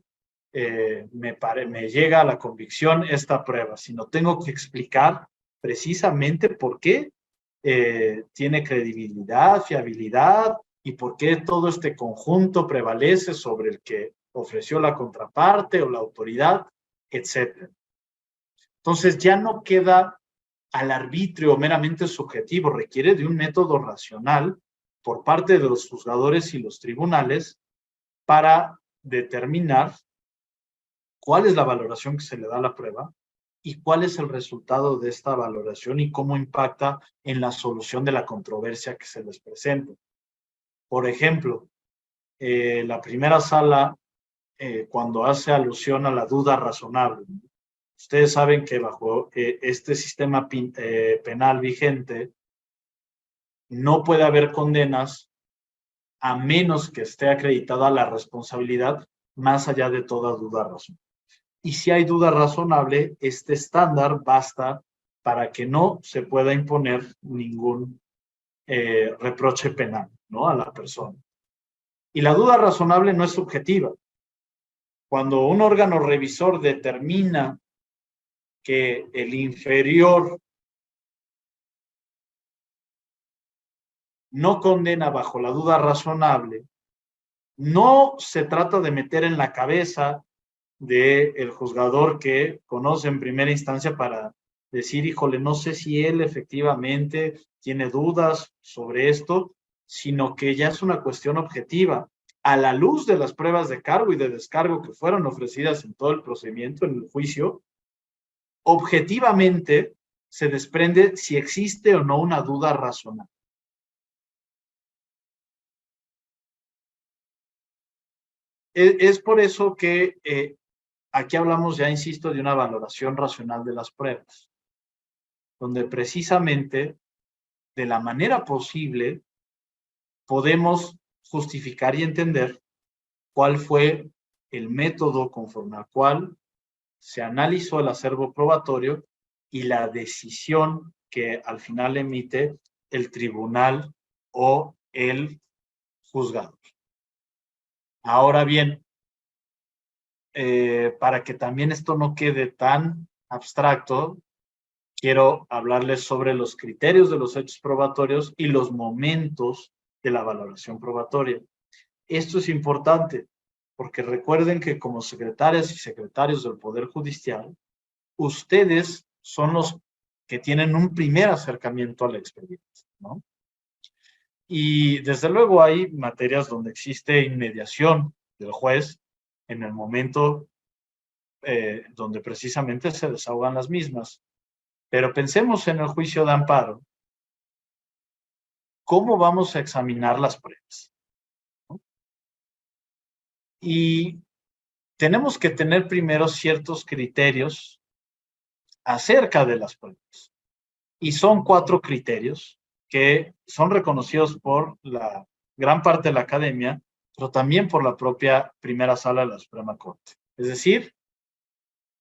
me llega a la convicción esta prueba, sino tengo que explicar precisamente por qué tiene credibilidad, fiabilidad y por qué todo este conjunto prevalece sobre el que ofreció la contraparte o la autoridad, etc. Entonces ya no queda al arbitrio meramente subjetivo, requiere de un método racional por parte de los juzgadores y los tribunales para determinar cuál es la valoración que se le da a la prueba y cuál es el resultado de esta valoración y cómo impacta en la solución de la controversia que se les presenta. Por ejemplo, la primera sala, cuando hace alusión a la duda razonable, ustedes saben que bajo este sistema penal vigente no puede haber condenas a menos que esté acreditada la responsabilidad más allá de toda duda razonable. Y si hay duda razonable, este estándar basta para que no se pueda imponer ningún reproche penal, ¿no?, a la persona. Y la duda razonable no es subjetiva. Cuando un órgano revisor determina que el inferior no condena bajo la duda razonable, no se trata de meter en la cabeza del juzgador que conoce en primera instancia para decir, híjole, no sé si él efectivamente tiene dudas sobre esto, sino que ya es una cuestión objetiva. A la luz de las pruebas de cargo y de descargo que fueron ofrecidas en todo el procedimiento, en el juicio, objetivamente se desprende si existe o no una duda razonable. Es por eso que aquí hablamos, ya insisto, de una valoración racional de las pruebas, donde precisamente, de la manera posible, podemos justificar y entender cuál fue el método conforme al cual se analizó el acervo probatorio y la decisión que al final emite el tribunal o el juzgado. Ahora bien, para que también esto no quede tan abstracto, quiero hablarles sobre los criterios de los hechos probatorios y los momentos de la valoración probatoria. Esto es importante porque recuerden que como secretarias y secretarios del Poder Judicial, ustedes son los que tienen un primer acercamiento al expediente, ¿no? Y desde luego hay materias donde existe inmediación del juez en el momento donde precisamente se desahogan las mismas. Pero pensemos en el juicio de amparo. ¿Cómo vamos a examinar las pruebas? ¿No? Y tenemos que tener primero ciertos criterios acerca de las pruebas. Y son 4 criterios que son reconocidos por la gran parte de la academia, pero también por la propia primera sala de la Suprema Corte. Es decir,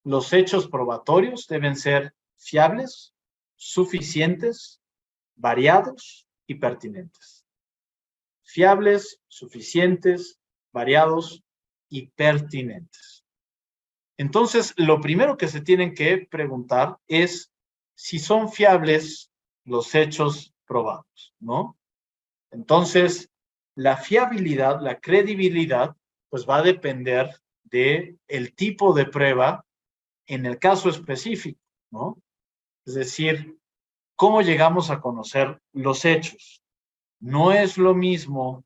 los hechos probatorios deben ser fiables, suficientes, variados y pertinentes. Fiables, suficientes, variados y pertinentes. Entonces, lo primero que se tienen que preguntar es si son fiables los hechos probados, ¿no? Entonces, la fiabilidad, la credibilidad, pues va a depender del tipo de prueba en el caso específico, ¿no? Es decir, ¿cómo llegamos a conocer los hechos? No es lo mismo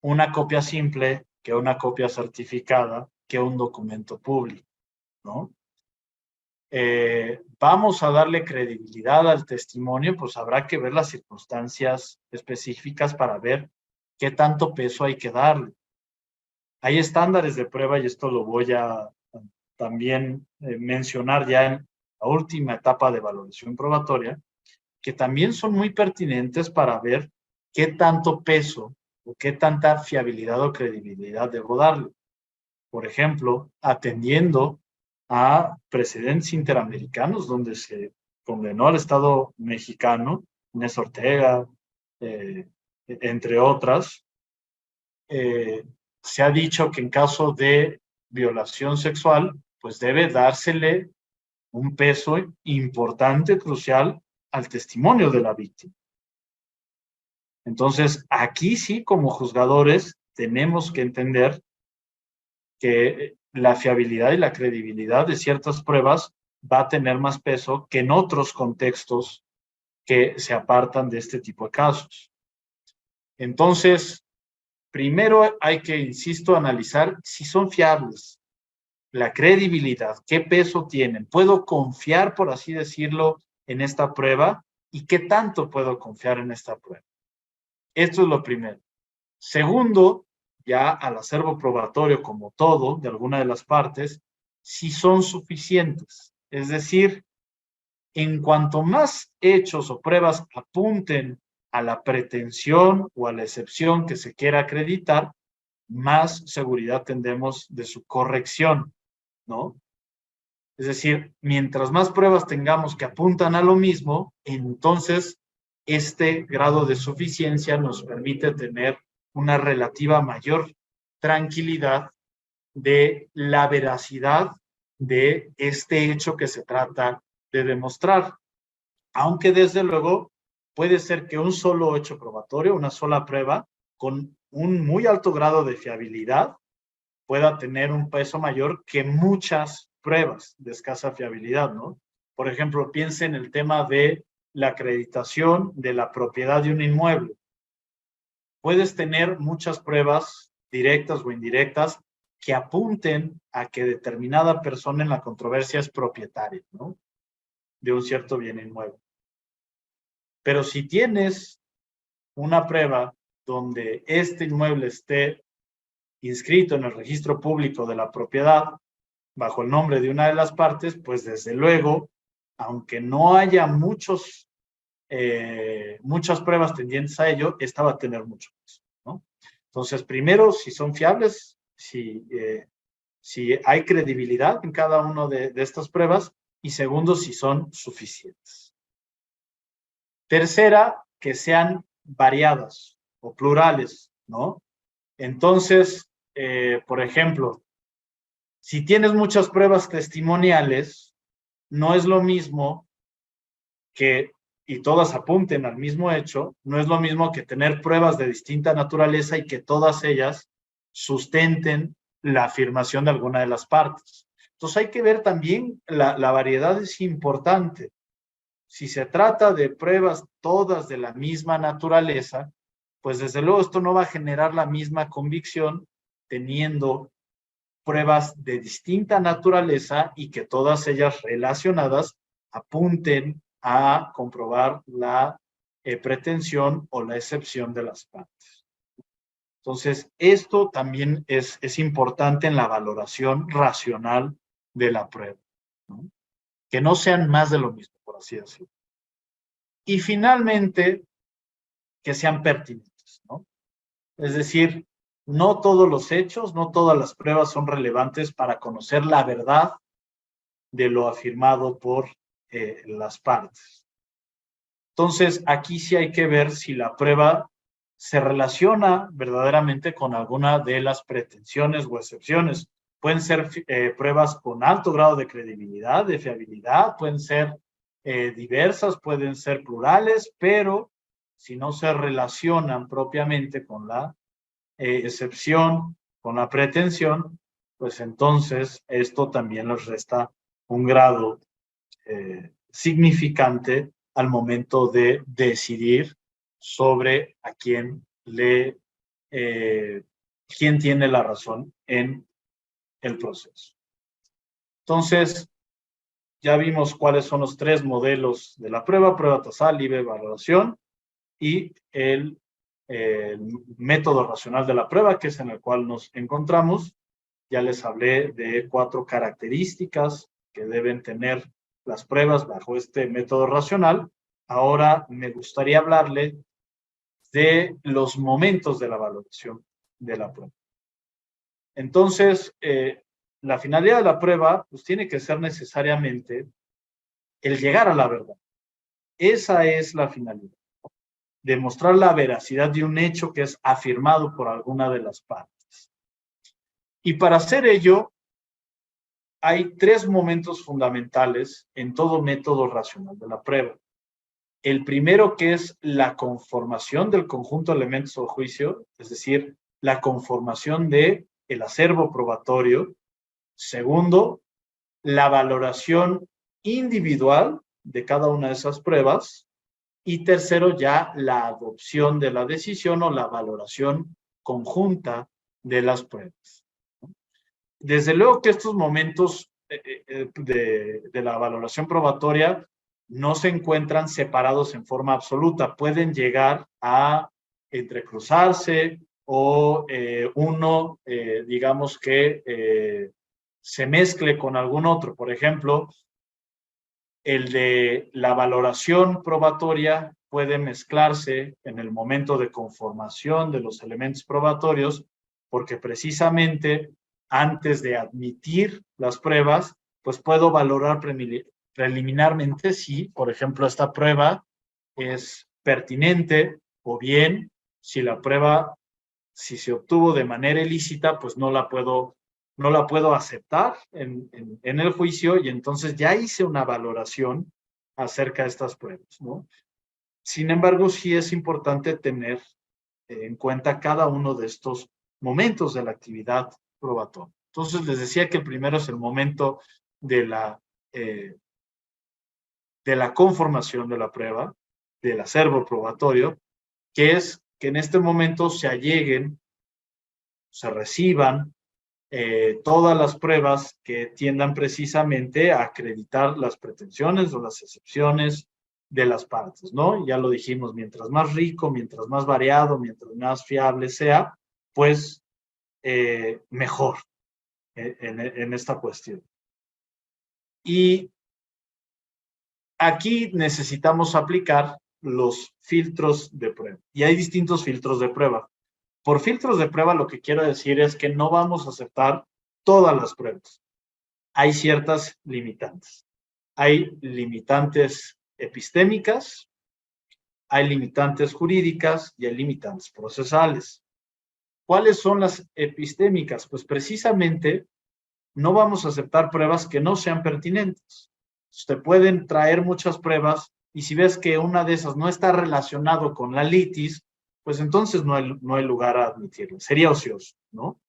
una copia simple que una copia certificada que un documento público, ¿no? Vamos a darle credibilidad al testimonio, pues habrá que ver las circunstancias específicas para ver qué tanto peso hay que darle. Hay estándares de prueba, y esto lo voy a también mencionar ya en la última etapa de valoración probatoria, que también son muy pertinentes para ver qué tanto peso o qué tanta fiabilidad o credibilidad debo darle. Por ejemplo, atendiendo a precedentes interamericanos donde se condenó al Estado mexicano, Inés Ortega, entre otras, se ha dicho que en caso de violación sexual, pues debe dársele un peso importante, crucial, al testimonio de la víctima. Entonces, aquí sí, como juzgadores, tenemos que entender que la fiabilidad y la credibilidad de ciertas pruebas va a tener más peso que en otros contextos que se apartan de este tipo de casos. Entonces, primero hay que, insisto, analizar si son fiables, la credibilidad, qué peso tienen. ¿Puedo confiar, por así decirlo, en esta prueba? ¿Y qué tanto puedo confiar en esta prueba? Esto es lo primero. Segundo, ya al acervo probatorio como todo, de alguna de las partes, si son suficientes. Es decir, en cuanto más hechos o pruebas apunten a la pretensión o a la excepción que se quiera acreditar, más seguridad tendremos de su corrección, ¿no? Es decir, mientras más pruebas tengamos que apuntan a lo mismo, entonces este grado de suficiencia nos permite tener una relativa mayor tranquilidad de la veracidad de este hecho que se trata de demostrar. Aunque desde luego puede ser que un solo hecho probatorio, una sola prueba, con un muy alto grado de fiabilidad, pueda tener un peso mayor que muchas pruebas de escasa fiabilidad, ¿no? Por ejemplo, piense en el tema de la acreditación de la propiedad de un inmueble. Puedes tener muchas pruebas directas o indirectas que apunten a que determinada persona en la controversia es propietaria, ¿no?, de un cierto bien inmueble. Pero si tienes una prueba donde este inmueble esté inscrito en el registro público de la propiedad bajo el nombre de una de las partes, pues desde luego, aunque no haya muchos muchas pruebas tendientes a ello, esta va a tener mucho peso, ¿no? Entonces, primero, si son fiables, si hay credibilidad en cada una de estas pruebas, y segundo, si son suficientes. Tercera, que sean variadas o plurales, ¿no? Entonces, por ejemplo, si tienes muchas pruebas testimoniales, no es lo mismo que, y todas apunten al mismo hecho, no es lo mismo que tener pruebas de distinta naturaleza y que todas ellas sustenten la afirmación de alguna de las partes. Entonces hay que ver también, la variedad es importante. Si se trata de pruebas todas de la misma naturaleza, pues desde luego esto no va a generar la misma convicción teniendo pruebas de distinta naturaleza y que todas ellas relacionadas apunten a comprobar la pretensión o la excepción de las partes. Entonces, esto también es importante en la valoración racional de la prueba, ¿no? Que no sean más de lo mismo, por así decirlo. Y finalmente, que sean pertinentes, ¿no? Es decir, no todos los hechos, no todas las pruebas son relevantes para conocer la verdad de lo afirmado por las partes. Entonces, aquí sí hay que ver si la prueba se relaciona verdaderamente con alguna de las pretensiones o excepciones. Pueden ser pruebas con alto grado de credibilidad, de fiabilidad, pueden ser diversas, pueden ser plurales, pero si no se relacionan propiamente con la excepción, con la pretensión, pues entonces esto también les resta un grado significante al momento de decidir sobre a quién quién tiene la razón en el proceso. Entonces, ya vimos cuáles son los tres modelos de la prueba tasal, libre, valoración, y el método racional de la prueba, que es en el cual nos encontramos. Ya les hablé de 4 características que deben tener las pruebas bajo este método racional. Ahora me gustaría hablarle de los momentos de la valoración de la prueba. Entonces, la finalidad de la prueba pues tiene que ser necesariamente el llegar a la verdad. Esa es la finalidad. Demostrar la veracidad de un hecho que es afirmado por alguna de las partes. Y para hacer ello, hay 3 momentos fundamentales en todo método racional de la prueba. El primero, que es la conformación del conjunto de elementos o juicio, es decir, la conformación del acervo probatorio. Segundo, la valoración individual de cada una de esas pruebas. Y tercero, ya la adopción de la decisión o la valoración conjunta de las pruebas. Desde luego que estos momentos de la valoración probatoria no se encuentran separados en forma absoluta. Pueden llegar a entrecruzarse o uno, digamos que se mezcle con algún otro. Por ejemplo, el de la valoración probatoria puede mezclarse en el momento de conformación de los elementos probatorios, porque precisamente antes de admitir las pruebas, pues puedo valorar preliminarmente si, por ejemplo, esta prueba es pertinente, o bien si la prueba, si se obtuvo de manera ilícita, pues no la puedo aceptar en el juicio, y entonces ya hice una valoración acerca de estas pruebas, ¿no? Sin embargo, sí es importante tener en cuenta cada uno de estos momentos de la actividad probatoria. Entonces, les decía que el primero es el momento de la conformación de la prueba, del acervo probatorio, que es que en este momento se alleguen, se reciban todas las pruebas que tiendan precisamente a acreditar las pretensiones o las excepciones de las partes, ¿no? Ya lo dijimos, mientras más rico, mientras más variado, mientras más fiable sea, pues mejor en esta cuestión. Y aquí necesitamos aplicar los filtros de prueba. Y hay distintos filtros de prueba. Por filtros de prueba lo que quiero decir es que no vamos a aceptar todas las pruebas. Hay ciertas limitantes. Hay limitantes epistémicas, hay limitantes jurídicas y hay limitantes procesales. ¿Cuáles son las epistémicas? Pues precisamente no vamos a aceptar pruebas que no sean pertinentes. Te pueden traer muchas pruebas y si ves que una de esas no está relacionado con la litis, pues entonces no hay lugar a admitirla. Sería ocioso, ¿no?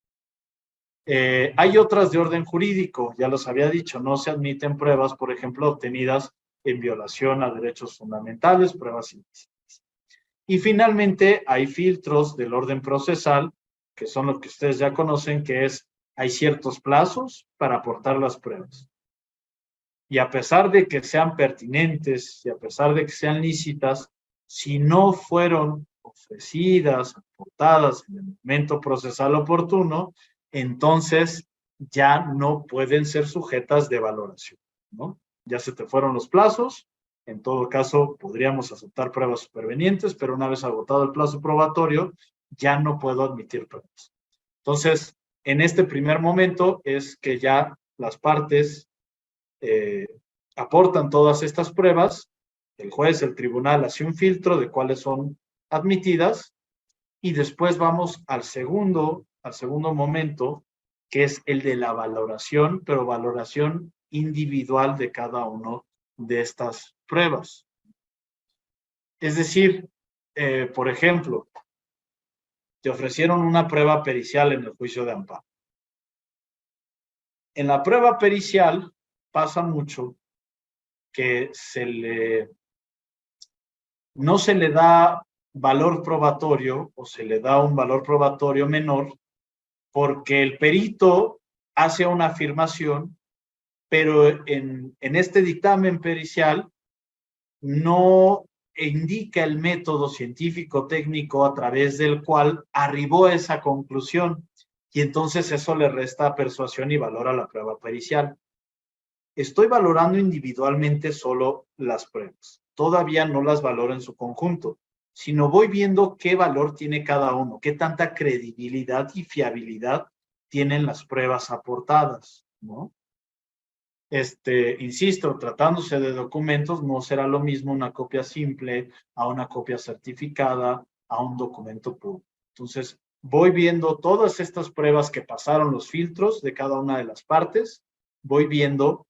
Hay otras de orden jurídico, ya los había dicho, no se admiten pruebas, por ejemplo, obtenidas en violación a derechos fundamentales, pruebas ilícitas. Y finalmente hay filtros del orden procesal, que son los que ustedes ya conocen, que es, hay ciertos plazos para aportar las pruebas. Y a pesar de que sean pertinentes y a pesar de que sean lícitas, si no fueron ofrecidas, aportadas en el momento procesal oportuno, entonces ya no pueden ser sujetas de valoración, ¿no? Ya se te fueron los plazos, en todo caso podríamos aceptar pruebas supervenientes, pero una vez agotado el plazo probatorio, ya no puedo admitir pruebas. Entonces, en este primer momento es que ya las partes aportan todas estas pruebas, el juez, el tribunal hace un filtro de cuáles son admitidas y después vamos al segundo momento, que es el de la valoración, pero valoración individual de cada uno de estas pruebas. Es decir, por ejemplo, te ofrecieron una prueba pericial en el juicio de amparo. En la prueba pericial pasa mucho que no se le da valor probatorio o se le da un valor probatorio menor porque el perito hace una afirmación, pero en este dictamen pericial no indica el método científico-técnico a través del cual arribó a esa conclusión y entonces eso le resta persuasión y valor a la prueba pericial. Estoy valorando individualmente solo las pruebas. Todavía no las valoro en su conjunto, sino voy viendo qué valor tiene cada uno, qué tanta credibilidad y fiabilidad tienen las pruebas aportadas, ¿no? Insisto, tratándose de documentos, no será lo mismo una copia simple a una copia certificada, a un documento público. Entonces, voy viendo todas estas pruebas que pasaron los filtros de cada una de las partes, voy viendo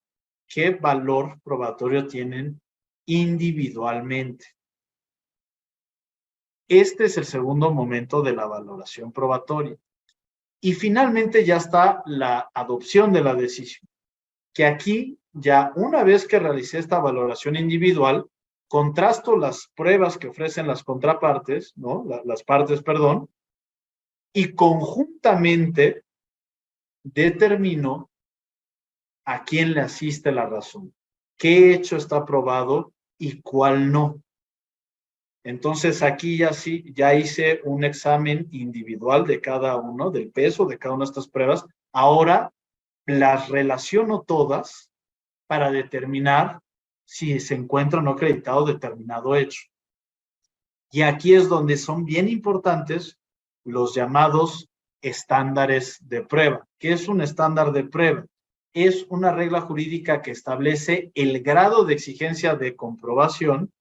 qué valor probatorio tienen individualmente. Este es el segundo momento de la valoración probatoria. Y finalmente ya está la adopción de la decisión, que aquí ya una vez que realicé esta valoración individual, contrasto las pruebas que ofrecen las contrapartes, ¿no? Las partes, perdón, y conjuntamente determino a quién le asiste la razón, qué hecho está probado y cuál no. Entonces aquí ya hice un examen individual de cada uno, del peso de cada una de estas pruebas. Ahora las relaciono todas para determinar si se encuentra o no acreditado determinado hecho. Y aquí es donde son bien importantes los llamados estándares de prueba. ¿Qué es un estándar de prueba? Es una regla jurídica que establece el grado de exigencia de comprobación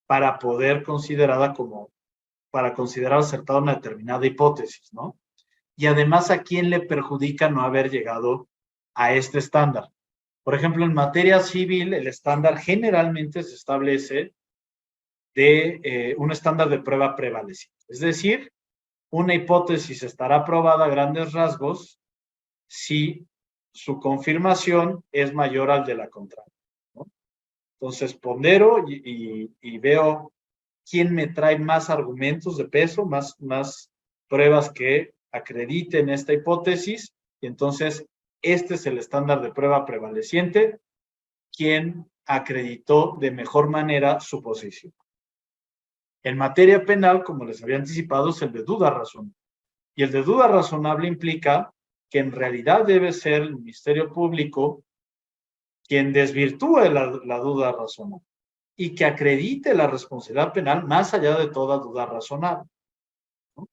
para poder considerar acertada una determinada hipótesis, ¿no? Y además, ¿a quién le perjudica no haber llegado a este estándar? Por ejemplo, en materia civil, el estándar generalmente se establece de un estándar de prueba prevaleciente. Es decir, una hipótesis estará probada a grandes rasgos si su confirmación es mayor al de la contraria, ¿no? Entonces, pondero y veo quién me trae más argumentos de peso, más pruebas que acrediten esta hipótesis, y entonces este es el estándar de prueba prevaleciente, quien acreditó de mejor manera su posición. En materia penal, como les había anticipado, es el de duda razonable. Y el de duda razonable implica que en realidad debe ser el Ministerio Público quien desvirtúe la duda razonable. y que acredite la responsabilidad penal más allá de toda duda razonable, ¿no?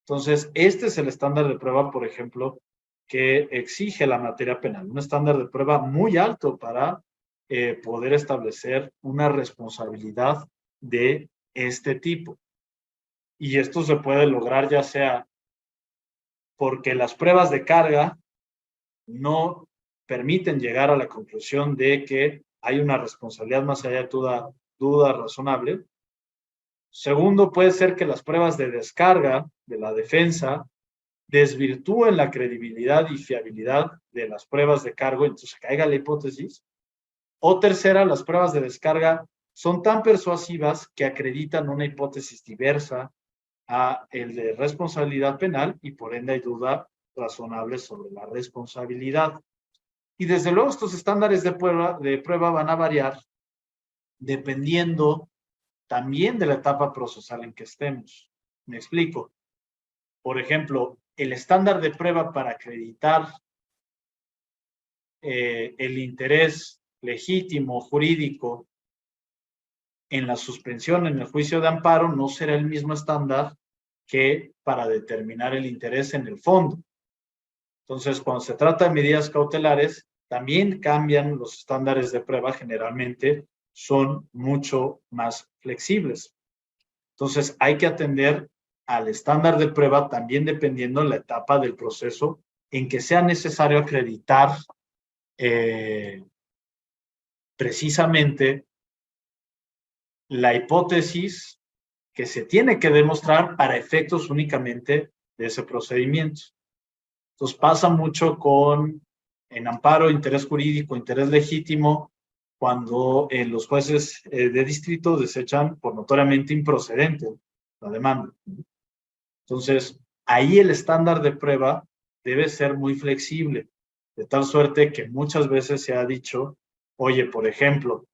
Entonces, este es el estándar de prueba, por ejemplo, que exige la materia penal, un estándar de prueba muy alto para poder establecer una responsabilidad de este tipo. Y esto se puede lograr ya sea porque las pruebas de carga no permiten llegar a la conclusión de que hay una responsabilidad más allá de toda duda razonable. Segundo, puede ser que las pruebas de descarga de la defensa desvirtúen la credibilidad y fiabilidad de las pruebas de cargo, entonces caiga la hipótesis. O tercera, las pruebas de descarga son tan persuasivas que acreditan una hipótesis diversa a el de responsabilidad penal y por ende hay duda razonable sobre la responsabilidad. Y desde luego estos estándares de prueba van a variar dependiendo también de la etapa procesal en que estemos. Me explico. Por ejemplo, el estándar de prueba para acreditar el interés legítimo jurídico en la suspensión en el juicio de amparo no será el mismo estándar que para determinar el interés en el fondo. Entonces, cuando se trata de medidas cautelares, también cambian los estándares de prueba, generalmente son mucho más flexibles. Entonces, hay que atender al estándar de prueba también dependiendo de la etapa del proceso en que sea necesario acreditar precisamente la hipótesis que se tiene que demostrar para efectos únicamente de ese procedimiento. Entonces pasa mucho en amparo, interés jurídico, interés legítimo, cuando los jueces de distrito desechan por notoriamente improcedente la demanda. Entonces, ahí el estándar de prueba debe ser muy flexible, de tal suerte que muchas veces se ha dicho, oye, por ejemplo,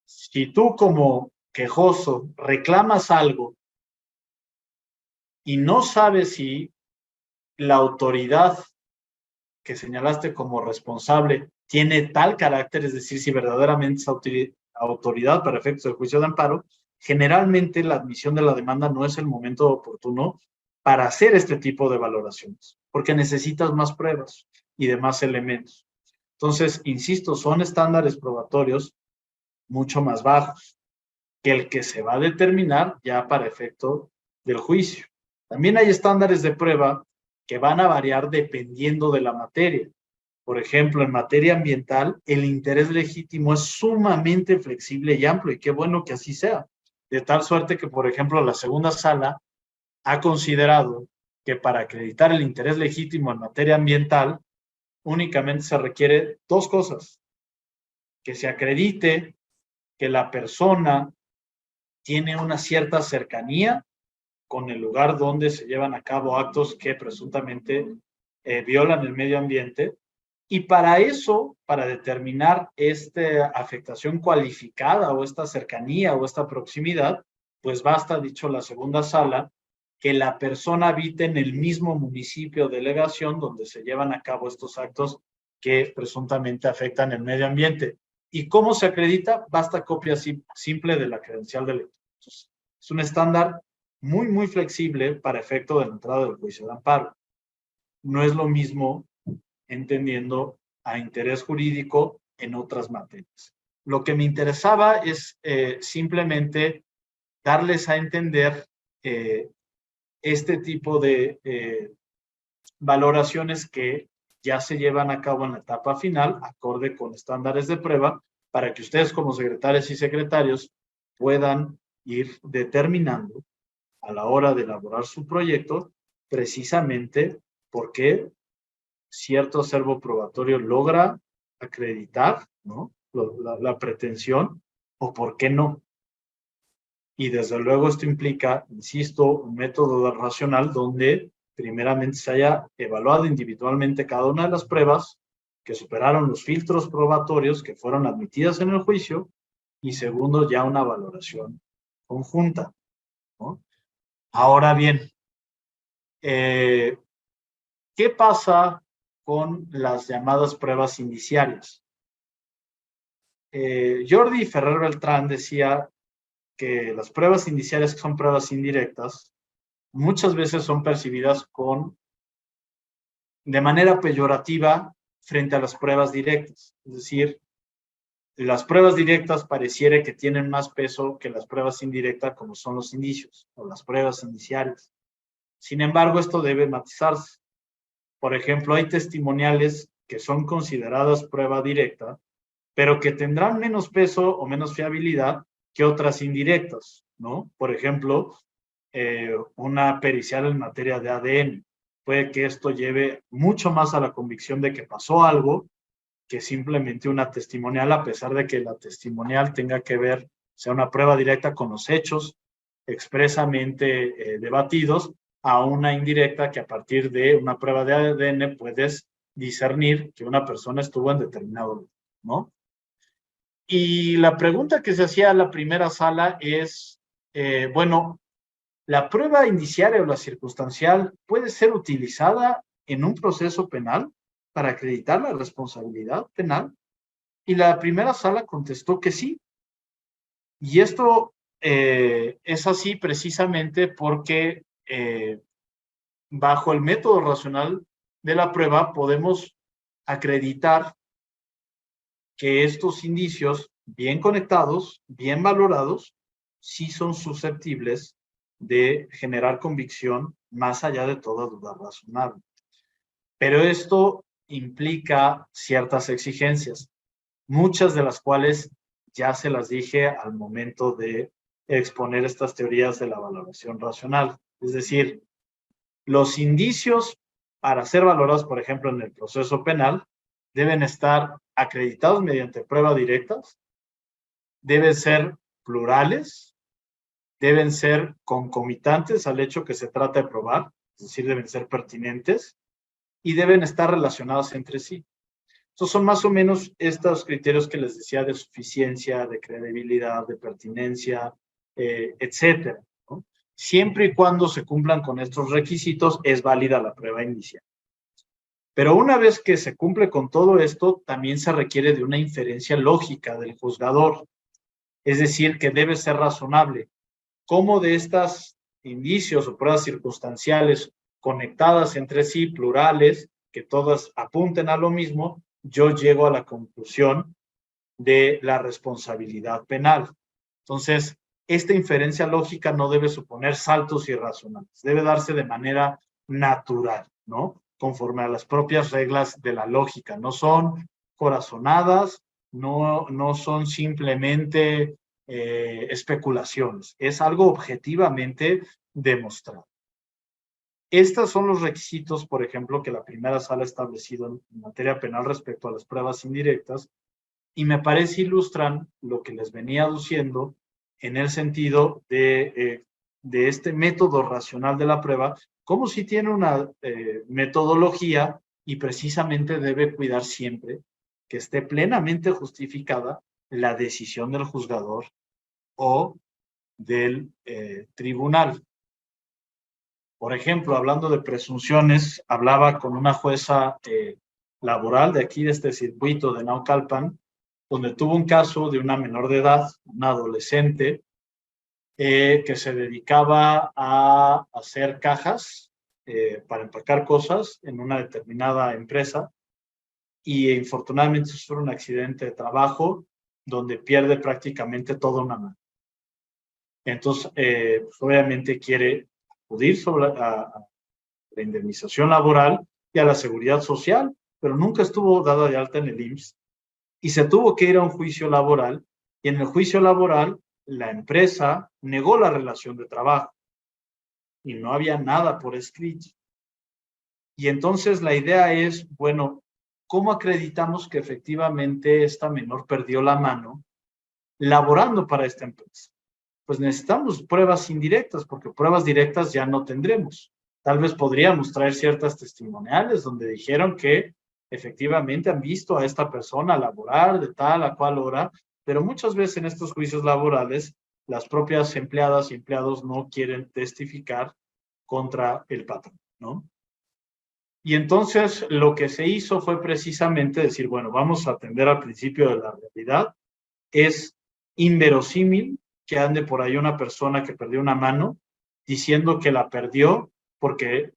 si tú como quejoso reclamas algo y no sabes si la autoridad que señalaste como responsable tiene tal carácter, es decir, si verdaderamente es autoridad para efectos del juicio de amparo, generalmente la admisión de la demanda no es el momento oportuno para hacer este tipo de valoraciones, porque necesitas más pruebas y demás elementos. Entonces, insisto, son estándares probatorios mucho más bajos que el que se va a determinar ya para efecto del juicio. También hay estándares de prueba que van a variar dependiendo de la materia. Por ejemplo, en materia ambiental, el interés legítimo es sumamente flexible y amplio, y qué bueno que así sea. De tal suerte que, por ejemplo, la segunda sala ha considerado que para acreditar el interés legítimo en materia ambiental, únicamente se requiere dos cosas: que se acredite que la persona tiene una cierta cercanía con el lugar donde se llevan a cabo actos que presuntamente violan el medio ambiente. Y para eso, para determinar esta afectación cualificada o esta cercanía o esta proximidad, pues basta, dicho la segunda sala, que la persona habite en el mismo municipio o delegación donde se llevan a cabo estos actos que presuntamente afectan el medio ambiente. ¿Y cómo se acredita? Basta copia simple de la credencial del lector. Entonces, es un estándar muy, muy flexible para efecto de la entrada del juicio de amparo. No es lo mismo entendiendo a interés jurídico en otras materias. Lo que me interesaba es simplemente darles a entender este tipo de valoraciones que ya se llevan a cabo en la etapa final, acorde con estándares de prueba, para que ustedes como secretarias y secretarios puedan ir determinando a la hora de elaborar su proyecto precisamente por qué cierto acervo probatorio logra acreditar, ¿no?, la pretensión, o por qué no. Y desde luego esto implica, insisto, un método racional donde primeramente se haya evaluado individualmente cada una de las pruebas que superaron los filtros probatorios que fueron admitidas en el juicio, y segundo, ya una valoración conjunta, ¿no? Ahora bien, ¿qué pasa con las llamadas pruebas indiciarias? Jordi Ferrer Beltrán decía que las pruebas indiciarias, que son pruebas indirectas, muchas veces son percibidas de manera peyorativa frente a las pruebas directas. Es decir, las pruebas directas pareciera que tienen más peso que las pruebas indirectas, como son los indicios o las pruebas indiciarias. Sin embargo, esto debe matizarse. Por ejemplo, hay testimoniales que son consideradas prueba directa, pero que tendrán menos peso o menos fiabilidad que otras indirectas, ¿no? Por ejemplo, una pericial en materia de ADN. Puede que esto lleve mucho más a la convicción de que pasó algo que simplemente una testimonial, a pesar de que la testimonial tenga que ver, sea una prueba directa con los hechos expresamente debatidos, a una indirecta que a partir de una prueba de ADN puedes discernir que una persona estuvo en determinado lugar, ¿no? Y la pregunta que se hacía a la primera sala es, bueno, ¿la prueba indiciaria o la circunstancial puede ser utilizada en un proceso penal para acreditar la responsabilidad penal? Y la primera sala contestó que sí. Y esto es así precisamente porque bajo el método racional de la prueba podemos acreditar que estos indicios bien conectados, bien valorados, sí son susceptibles de generar convicción más allá de toda duda razonable. Pero esto implica ciertas exigencias, muchas de las cuales ya se las dije al momento de exponer estas teorías de la valoración racional. Es decir, los indicios para ser valorados, por ejemplo, en el proceso penal, deben estar acreditados mediante pruebas directas, deben ser plurales, deben ser concomitantes al hecho que se trata de probar, es decir, deben ser pertinentes y deben estar relacionados entre sí. Estos son más o menos estos criterios que les decía de suficiencia, de credibilidad, de pertinencia, etcétera, ¿no? Siempre y cuando se cumplan con estos requisitos, es válida la prueba inicial. Pero una vez que se cumple con todo esto, también se requiere de una inferencia lógica del juzgador, es decir, que debe ser razonable. ¿Cómo de estos indicios o pruebas circunstanciales conectadas entre sí, plurales, que todas apunten a lo mismo, yo llego a la conclusión de la responsabilidad penal? Entonces, esta inferencia lógica no debe suponer saltos irrazonables, debe darse de manera natural, ¿no? Conforme a las propias reglas de la lógica. No son corazonadas, no son simplemente especulaciones, es algo objetivamente demostrado. Estos son los requisitos, por ejemplo, que la primera sala ha establecido en materia penal respecto a las pruebas indirectas, y me parece ilustran lo que les venía diciendo en el sentido de este método racional de la prueba, como si tiene una metodología y precisamente debe cuidar siempre que esté plenamente justificada la decisión del juzgador o del tribunal. Por ejemplo, hablando de presunciones, hablaba con una jueza laboral de aquí, de este circuito de Naucalpan, donde tuvo un caso de una menor de edad, una adolescente, que se dedicaba a hacer cajas para empacar cosas en una determinada empresa, y infortunadamente sufre un accidente de trabajo donde pierde prácticamente toda una mano. Entonces, pues obviamente quiere acudir a la indemnización laboral y a la seguridad social, pero nunca estuvo dada de alta en el IMSS y se tuvo que ir a un juicio laboral, y en el juicio laboral la empresa negó la relación de trabajo y no había nada por escrito. Y entonces la idea es, bueno, ¿cómo acreditamos que efectivamente esta menor perdió la mano laborando para esta empresa? Pues necesitamos pruebas indirectas, porque pruebas directas ya no tendremos. Tal vez podríamos traer ciertas testimoniales donde dijeron que efectivamente han visto a esta persona laborar de tal a cual hora, pero muchas veces en estos juicios laborales las propias empleadas y empleados no quieren testificar contra el patrón, ¿no? Y entonces lo que se hizo fue precisamente decir, bueno, vamos a atender al principio de la realidad, es inverosímil que ande por ahí una persona que perdió una mano diciendo que la perdió porque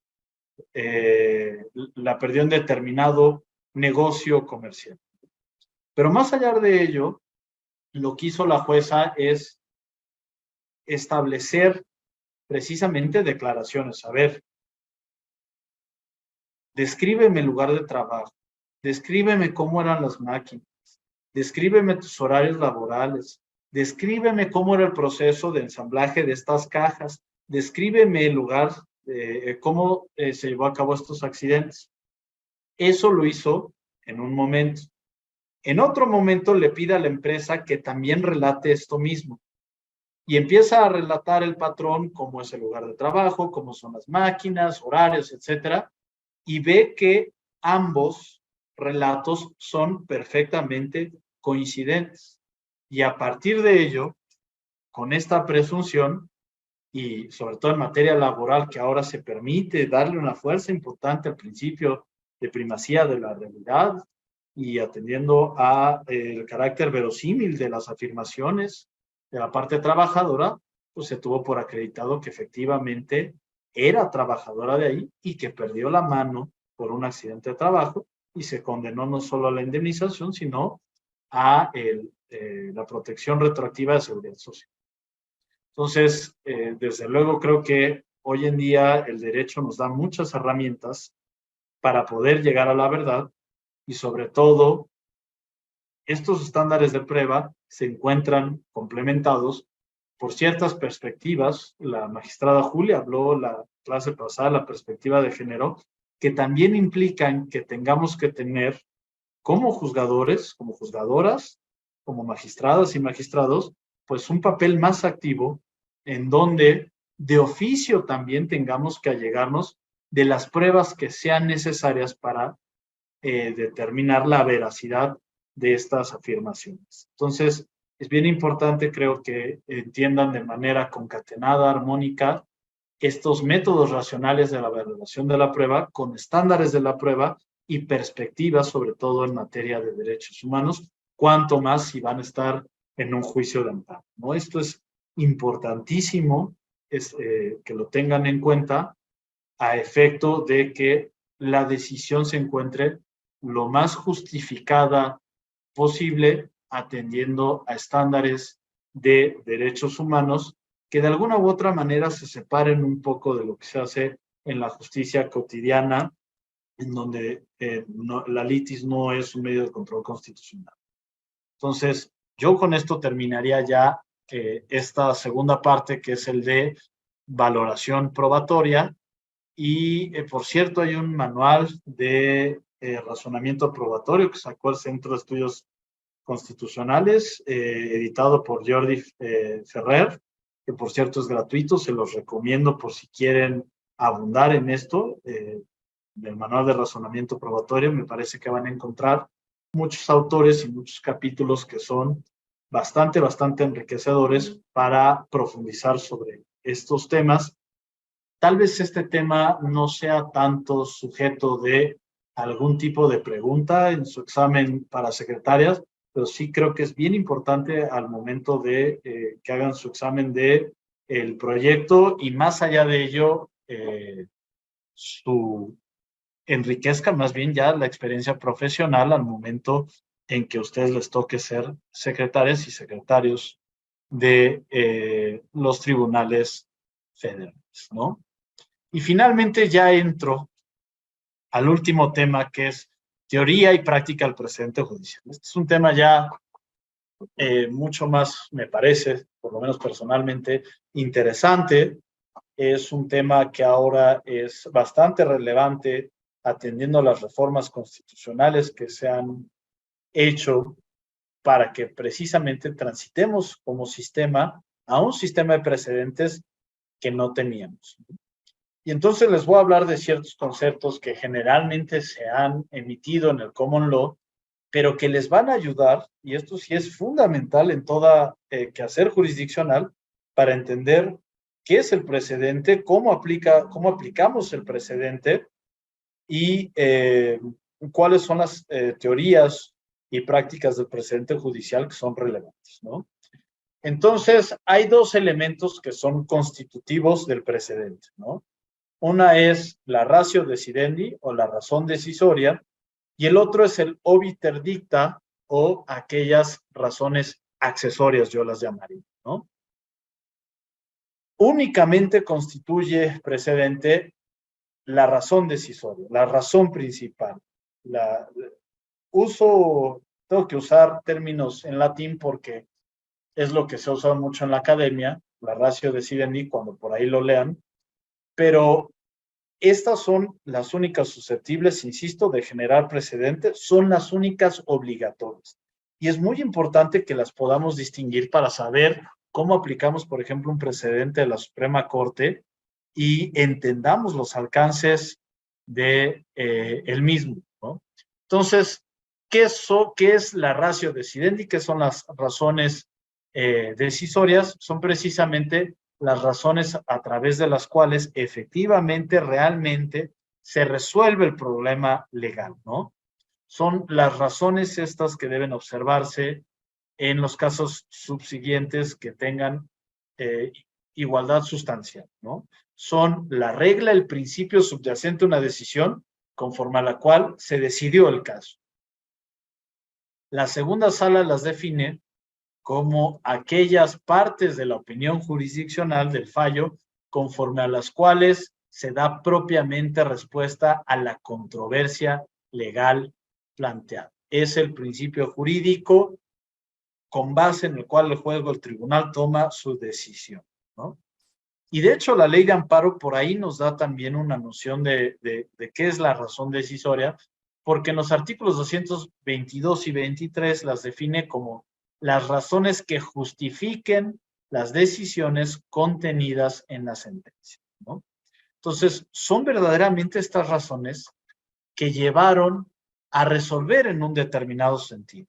la perdió en determinado negocio comercial. Pero más allá de ello, lo que hizo la jueza es establecer precisamente declaraciones. A ver, descríbeme el lugar de trabajo, descríbeme cómo eran las máquinas, descríbeme tus horarios laborales, descríbeme cómo era el proceso de ensamblaje de estas cajas, descríbeme el lugar, cómo se llevó a cabo estos accidentes. Eso lo hizo en un momento. En otro momento le pide a la empresa que también relate esto mismo. Y empieza a relatar el patrón, cómo es el lugar de trabajo, cómo son las máquinas, horarios, etcétera, y ve que ambos relatos son perfectamente coincidentes. Y a partir de ello, con esta presunción, y sobre todo en materia laboral, que ahora se permite darle una fuerza importante al principio de primacía de la realidad y atendiendo a el carácter verosímil de las afirmaciones de la parte trabajadora, pues se tuvo por acreditado que efectivamente era trabajadora de ahí y que perdió la mano por un accidente de trabajo y se condenó no solo a la indemnización, sino a la protección retroactiva de seguridad social. Entonces, desde luego creo que hoy en día el derecho nos da muchas herramientas para poder llegar a la verdad y sobre todo estos estándares de prueba se encuentran complementados por ciertas perspectivas. La magistrada Julia habló la clase pasada, la perspectiva de género, que también implican que tengamos que tener como juzgadores, como juzgadoras, como magistradas y magistrados, pues un papel más activo en donde de oficio también tengamos que allegarnos de las pruebas que sean necesarias para determinar la veracidad de estas afirmaciones. Entonces, es bien importante, creo que entiendan de manera concatenada, armónica, estos métodos racionales de la valoración de la prueba con estándares de la prueba y perspectivas, sobre todo en materia de derechos humanos, cuanto más si van a estar en un juicio de amparo, ¿no? Esto es importantísimo, que lo tengan en cuenta a efecto de que la decisión se encuentre lo más justificada posible, atendiendo a estándares de derechos humanos que de alguna u otra manera se separen un poco de lo que se hace en la justicia cotidiana, en donde la litis no es un medio de control constitucional. Entonces, yo con esto terminaría ya esta segunda parte, que es el de valoración probatoria. Y, por cierto, hay un manual de razonamiento probatorio que sacó el Centro de Estudios Constitucionales, editado por Jordi Ferrer, que por cierto es gratuito, se los recomiendo por si quieren abundar en esto. Del manual de razonamiento probatorio me parece que van a encontrar muchos autores y muchos capítulos que son bastante enriquecedores para profundizar sobre estos temas. Tal vez este tema no sea tanto sujeto de algún tipo de pregunta en su examen para secretarias, pero sí creo que es bien importante al momento de que hagan su examen de el proyecto y más allá de ello, enriquezca más bien ya la experiencia profesional al momento en que a ustedes les toque ser secretarias y secretarios de los tribunales federales, ¿no? Y finalmente ya entro al último tema, que es teoría y práctica del precedente judicial. Este es un tema ya mucho más, me parece, por lo menos personalmente, interesante. Es un tema que ahora es bastante relevante atendiendo a las reformas constitucionales que se han hecho para que precisamente transitemos como sistema a un sistema de precedentes que no teníamos. Y entonces les voy a hablar de ciertos conceptos que generalmente se han emitido en el common law, pero que les van a ayudar, y esto sí es fundamental en toda quehacer jurisdiccional, para entender qué es el precedente, cómo aplicamos el precedente y cuáles son las teorías y prácticas del precedente judicial que son relevantes, ¿no? Entonces, hay dos elementos que son constitutivos del precedente, ¿no? Una es la ratio decidendi o la razón decisoria, y el otro es el obiter dicta o aquellas razones accesorias, yo las llamaría, ¿no? Únicamente constituye precedente la razón decisoria, la razón principal. Tengo que usar términos en latín porque es lo que se ha usado mucho en la academia, la ratio decidendi, cuando por ahí lo lean, pero estas son las únicas susceptibles, insisto, de generar precedentes, son las únicas obligatorias. Y es muy importante que las podamos distinguir para saber cómo aplicamos, por ejemplo, un precedente de la Suprema Corte y entendamos los alcances de el mismo, ¿no? Entonces, ¿qué es la ratio decidendi? ¿Qué son las razones decisorias? Son precisamente las razones a través de las cuales efectivamente, realmente, se resuelve el problema legal, ¿no? Son las razones estas que deben observarse en los casos subsiguientes que tengan igualdad sustancial, ¿no? Son la regla, el principio subyacente a una decisión conforme a la cual se decidió el caso. La segunda sala las define como aquellas partes de la opinión jurisdiccional del fallo conforme a las cuales se da propiamente respuesta a la controversia legal planteada. Es el principio jurídico con base en el cual el juez o el tribunal toma su decisión, ¿no? Y de hecho la ley de amparo por ahí nos da también una noción de qué es la razón decisoria, porque en los artículos 222 y 23 las define como las razones que justifiquen las decisiones contenidas en la sentencia, ¿no? Entonces, son verdaderamente estas razones que llevaron a resolver en un determinado sentido.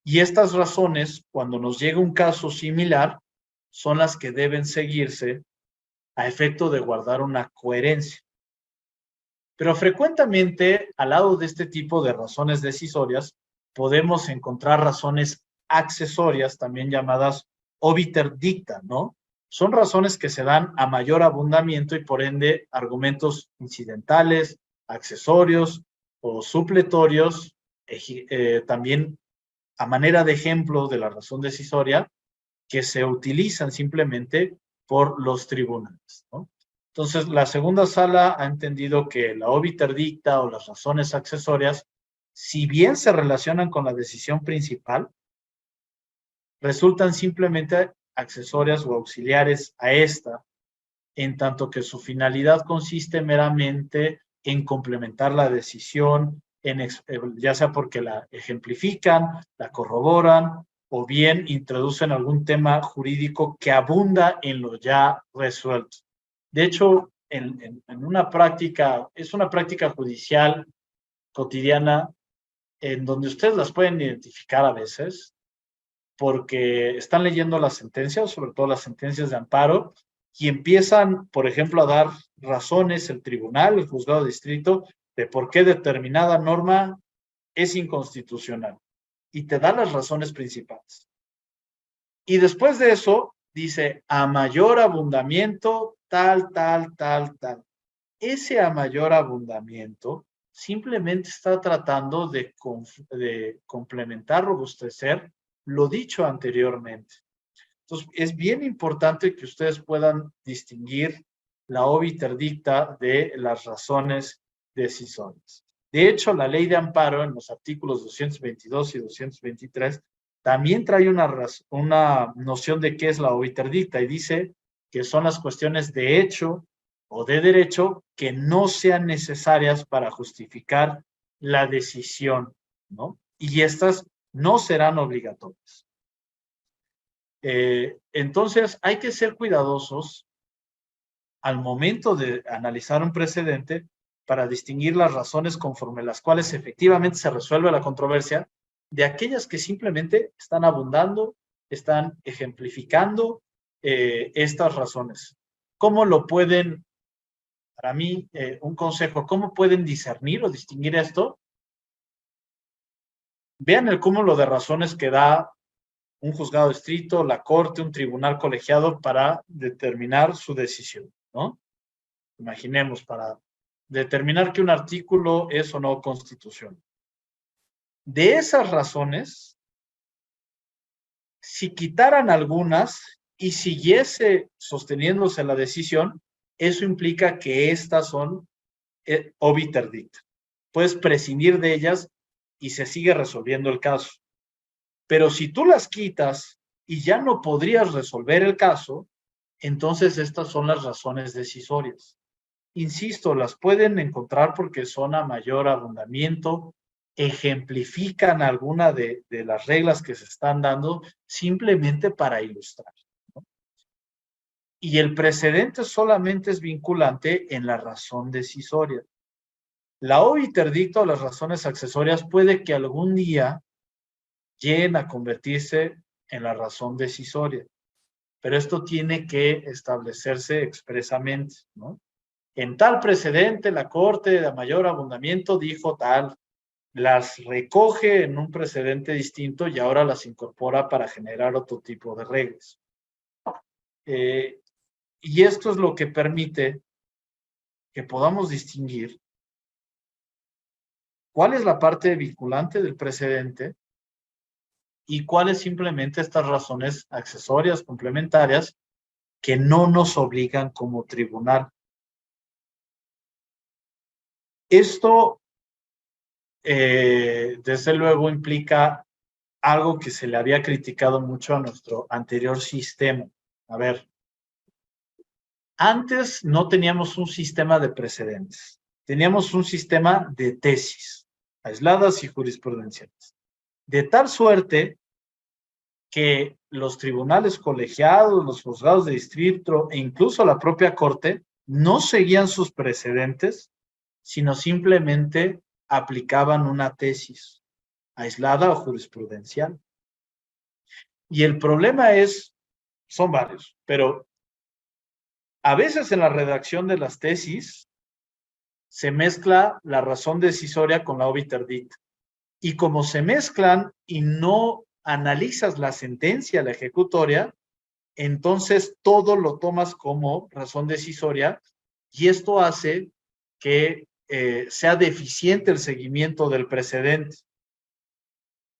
Y estas razones, cuando nos llega un caso similar, son las que deben seguirse a efecto de guardar una coherencia. Pero frecuentemente, al lado de este tipo de razones decisorias, podemos encontrar razones accesorias, también llamadas obiter dicta, ¿no? Son razones que se dan a mayor abundamiento y por ende argumentos incidentales, accesorios o supletorios, también a manera de ejemplo de la razón decisoria, que se utilizan simplemente por los tribunales, ¿no? Entonces, la segunda sala ha entendido que la obiter dicta o las razones accesorias, si bien se relacionan con la decisión principal, resultan simplemente accesorias o auxiliares a esta, en tanto que su finalidad consiste meramente en complementar la decisión, ya sea porque la ejemplifican, la corroboran, o bien introducen algún tema jurídico que abunda en lo ya resuelto. De hecho, en una práctica, es una práctica judicial cotidiana en donde ustedes las pueden identificar a veces porque están leyendo las sentencias, sobre todo las sentencias de amparo, y empiezan, por ejemplo, a dar razones el tribunal, el juzgado de distrito, de por qué determinada norma es inconstitucional. Y te da las razones principales. Y después de eso, dice, a mayor abundamiento, tal. Ese a mayor abundamiento simplemente está tratando de complementar, robustecer lo dicho anteriormente. Entonces, es bien importante que ustedes puedan distinguir la obiter dicta de las razones decisorias. De hecho, la ley de amparo en los artículos 222 y 223 también trae una noción de qué es la obiter dicta y dice que son las cuestiones de hecho o de derecho que no sean necesarias para justificar la decisión, ¿no? Y estas no serán obligatorias. Entonces, hay que ser cuidadosos al momento de analizar un precedente para distinguir las razones conforme las cuales efectivamente se resuelve la controversia de aquellas que simplemente están abundando, están ejemplificando estas razones. ¿Cómo lo pueden, para mí, un consejo, cómo pueden discernir o distinguir esto? Vean el cúmulo de razones que da un juzgado de distrito, la corte, un tribunal colegiado para determinar su decisión, ¿no? Imaginemos, para determinar que un artículo es o no constitucional. De esas razones, si quitaran algunas y siguiese sosteniéndose la decisión, eso implica que estas son obiter dicta. Puedes prescindir de ellas y se sigue resolviendo el caso. Pero si tú las quitas y ya no podrías resolver el caso, entonces estas son las razones decisorias. Insisto, las pueden encontrar porque son a mayor abundamiento, ejemplifican alguna de las reglas que se están dando simplemente para ilustrar, ¿no? Y el precedente solamente es vinculante en la razón decisoria. La obiter dicta o las razones accesorias puede que algún día lleguen a convertirse en la razón decisoria, pero esto tiene que establecerse expresamente, ¿no? En tal precedente, la Corte de mayor abundamiento dijo tal, las recoge en un precedente distinto y ahora las incorpora para generar otro tipo de reglas. Y esto es lo que permite que podamos distinguir cuál es la parte vinculante del precedente y cuáles simplemente estas razones accesorias, complementarias, que no nos obligan como tribunal. Esto, desde luego, implica algo que se le había criticado mucho a nuestro anterior sistema. A ver, antes no teníamos un sistema de precedentes, teníamos un sistema de tesis, aisladas y jurisprudenciales. De tal suerte que los tribunales colegiados, los juzgados de distrito e incluso la propia corte no seguían sus precedentes, sino simplemente aplicaban una tesis aislada o jurisprudencial. Y el problema son varios, pero a veces en la redacción de las tesis se mezcla la razón decisoria con la obiter dicta. Y como se mezclan y no analizas la sentencia, la ejecutoria, entonces todo lo tomas como razón decisoria y esto hace que sea deficiente el seguimiento del precedente,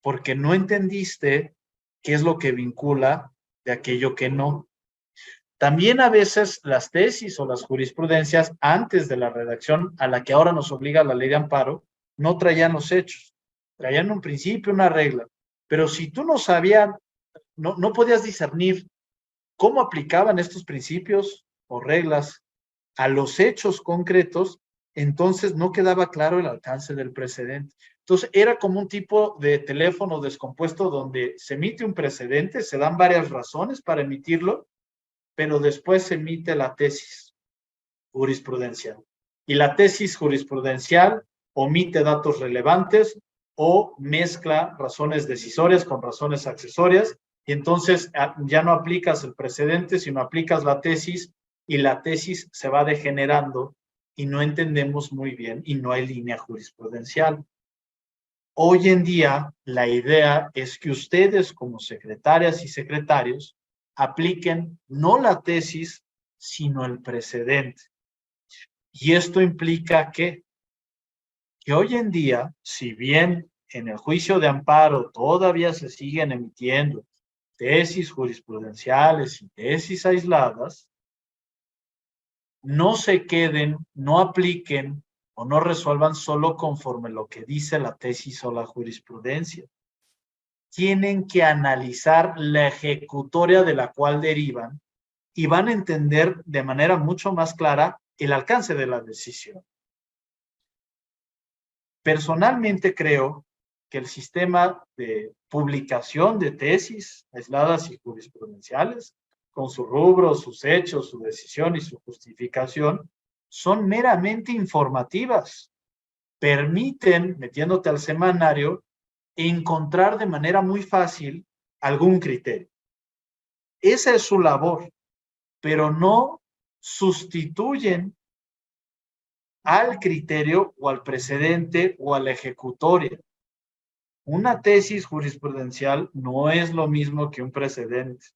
porque no entendiste qué es lo que vincula de aquello que no. También a veces las tesis o las jurisprudencias antes de la redacción, a la que ahora nos obliga la ley de amparo, no traían los hechos, traían un principio, una regla. Pero si tú no sabías, no podías discernir cómo aplicaban estos principios o reglas a los hechos concretos, entonces no quedaba claro el alcance del precedente. Entonces era como un tipo de teléfono descompuesto donde se emite un precedente, se dan varias razones para emitirlo, pero después se emite la tesis jurisprudencial. Y la tesis jurisprudencial omite datos relevantes o mezcla razones decisorias con razones accesorias, y entonces ya no aplicas el precedente, sino aplicas la tesis, y la tesis se va degenerando y no entendemos muy bien y no hay línea jurisprudencial. Hoy en día, la idea es que ustedes como secretarias y secretarios apliquen no la tesis, sino el precedente. Y esto implica que hoy en día, si bien en el juicio de amparo todavía se siguen emitiendo tesis jurisprudenciales y tesis aisladas, no se queden, no apliquen o no resuelvan solo conforme lo que dice la tesis o la jurisprudencia. Tienen que analizar la ejecutoria de la cual derivan y van a entender de manera mucho más clara el alcance de la decisión. Personalmente creo que el sistema de publicación de tesis aisladas y jurisprudenciales, con su rubro, sus hechos, su decisión y su justificación, son meramente informativas. Permiten, metiéndote al semanario, encontrar de manera muy fácil algún criterio. Esa es su labor, pero no sustituyen al criterio o al precedente o a la ejecutoria. Una tesis jurisprudencial no es lo mismo que un precedente,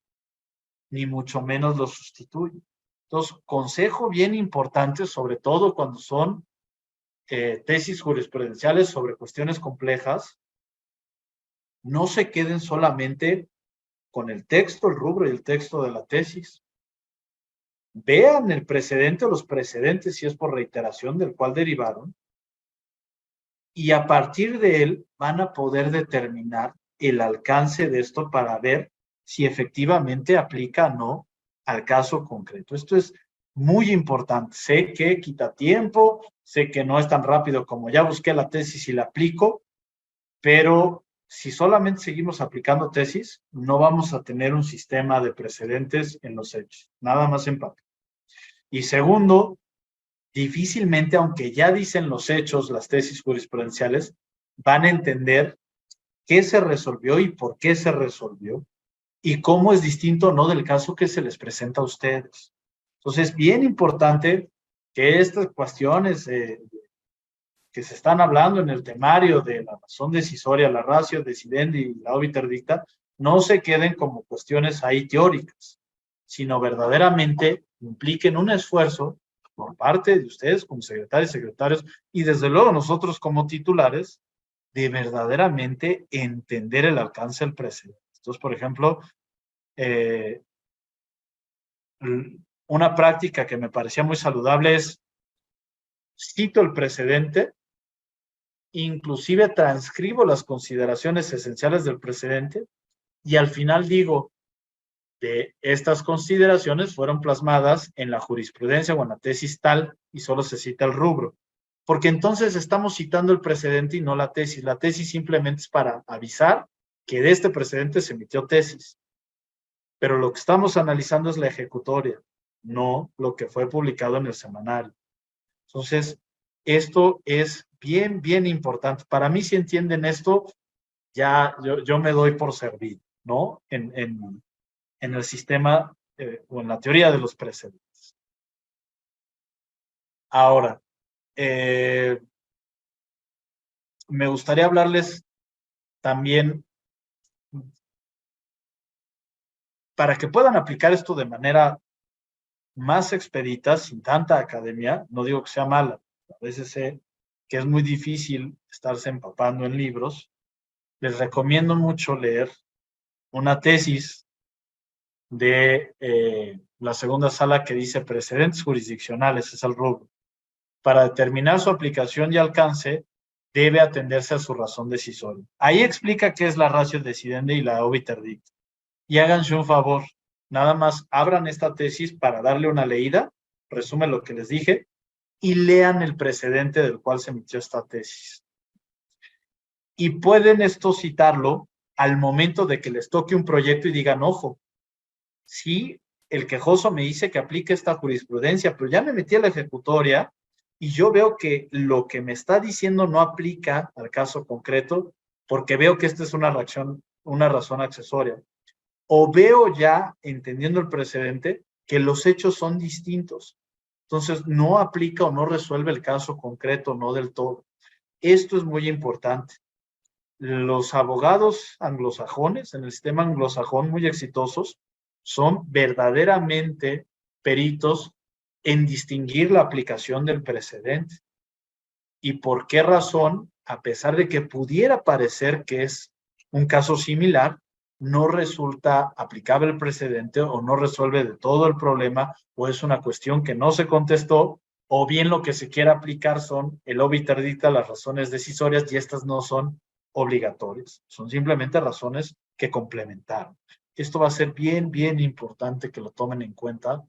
ni mucho menos lo sustituye. Entonces, consejo bien importante, sobre todo cuando son tesis jurisprudenciales sobre cuestiones complejas, no se queden solamente con el texto, el rubro y el texto de la tesis. Vean el precedente o los precedentes, si es por reiteración, del cual derivaron, y a partir de él van a poder determinar el alcance de esto para ver si efectivamente aplica o no al caso concreto. Esto es muy importante. Sé que quita tiempo, sé que no es tan rápido como ya busqué la tesis y la aplico, pero si solamente seguimos aplicando tesis, no vamos a tener un sistema de precedentes en los hechos. Nada más en papel. Y segundo, difícilmente, aunque ya dicen los hechos, las tesis jurisprudenciales, van a entender qué se resolvió y por qué se resolvió y cómo es distinto o no del caso que se les presenta a ustedes. Entonces, bien importante que estas cuestiones que se están hablando en el temario de la razón decisoria, la ratio decidendi y la obiter dicta, no se queden como cuestiones ahí teóricas, sino verdaderamente impliquen un esfuerzo por parte de ustedes como secretarios y secretarios, y desde luego nosotros como titulares, de verdaderamente entender el alcance del precedente. Entonces, por ejemplo, una práctica que me parecía muy saludable es, cito el precedente, inclusive transcribo las consideraciones esenciales del precedente, y al final digo, de estas consideraciones fueron plasmadas en la jurisprudencia o en la tesis tal, y solo se cita el rubro. Porque entonces estamos citando el precedente y no la tesis. La tesis simplemente es para avisar que de este precedente se emitió tesis. Pero lo que estamos analizando es la ejecutoria, no lo que fue publicado en el semanario. Entonces, esto es bien, bien importante. Para mí, si entienden esto, ya yo me doy por servido, ¿no? En el sistema o en la teoría de los precedentes. Ahora, me gustaría hablarles también para que puedan aplicar esto de manera más expedita, sin tanta academia. No digo que sea mala, a veces sé que es muy difícil estarse empapando en libros. Les recomiendo mucho leer una tesis de la segunda sala que dice precedentes jurisdiccionales, es el rubro. Para determinar su aplicación y alcance, debe atenderse a su razón decisoria. Ahí explica qué es la ratio decidendi y la obiter dicta. Y háganse un favor, nada más abran esta tesis para darle una leída, resume lo que les dije, y lean el precedente del cual se emitió esta tesis. Y pueden esto citarlo al momento de que les toque un proyecto y digan, ojo, sí, el quejoso me dice que aplique esta jurisprudencia, pero ya me metí a la ejecutoria y yo veo que lo que me está diciendo no aplica al caso concreto porque veo que esta es una razón accesoria. O veo ya, entendiendo el precedente, que los hechos son distintos. Entonces, no aplica o no resuelve el caso concreto, no del todo. Esto es muy importante. Los abogados anglosajones, en el sistema anglosajón muy exitosos, son verdaderamente peritos en distinguir la aplicación del precedente. ¿Y por qué razón? A pesar de que pudiera parecer que es un caso similar, no resulta aplicable el precedente o no resuelve de todo el problema, o es una cuestión que no se contestó, o bien lo que se quiere aplicar son el obiter dicta, las razones decisorias, y estas no son obligatorias, son simplemente razones que complementaron. Esto va a ser bien, bien importante que lo tomen en cuenta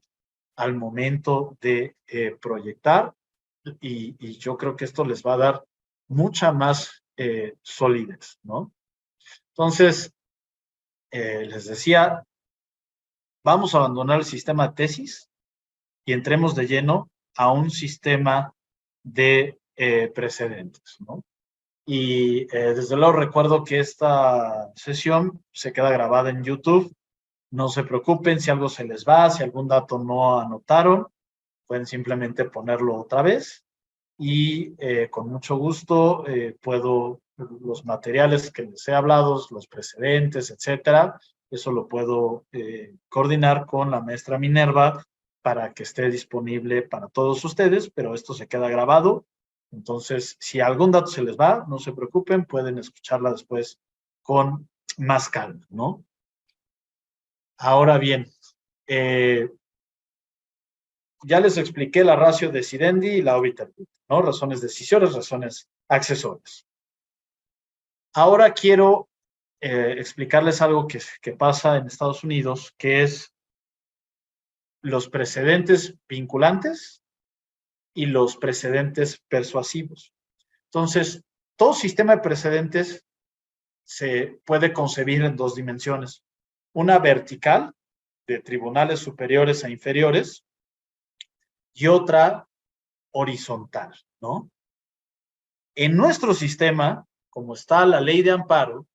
al momento de proyectar, y yo creo que esto les va a dar mucha más solidez, ¿no? Entonces, les decía, vamos a abandonar el sistema de tesis y entremos de lleno a un sistema de precedentes, ¿no? Y desde luego recuerdo que esta sesión se queda grabada en YouTube. No se preocupen si algo se les va, si algún dato no anotaron, pueden simplemente ponerlo otra vez y con mucho gusto puedo los materiales que les he hablado, los precedentes, etcétera, eso lo puedo coordinar con la maestra Minerva para que esté disponible para todos ustedes, pero esto se queda grabado. Entonces, si algún dato se les va, no se preocupen, pueden escucharla después con más calma, ¿no? Ahora bien, ya les expliqué la ratio decidendi y la obiter, ¿no? Razones decisorias, razones accesorias. Ahora quiero explicarles algo que pasa en Estados Unidos, que es los precedentes vinculantes y los precedentes persuasivos. Entonces, todo sistema de precedentes se puede concebir en dos dimensiones. Una vertical, de tribunales superiores e inferiores, y otra horizontal, ¿no? En nuestro sistema, como está la ley de amparo,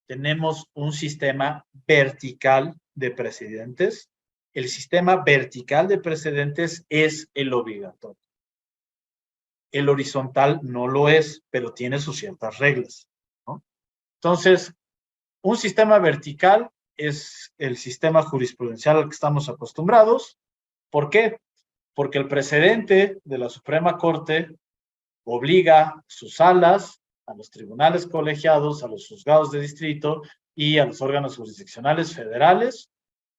tenemos un sistema vertical de precedentes. El sistema vertical de precedentes es el obligatorio. El horizontal no lo es, pero tiene sus ciertas reglas, ¿no? Entonces, un sistema vertical es el sistema jurisprudencial al que estamos acostumbrados. ¿Por qué? Porque el precedente de la Suprema Corte obliga a sus salas, a los tribunales colegiados, a los juzgados de distrito y a los órganos jurisdiccionales federales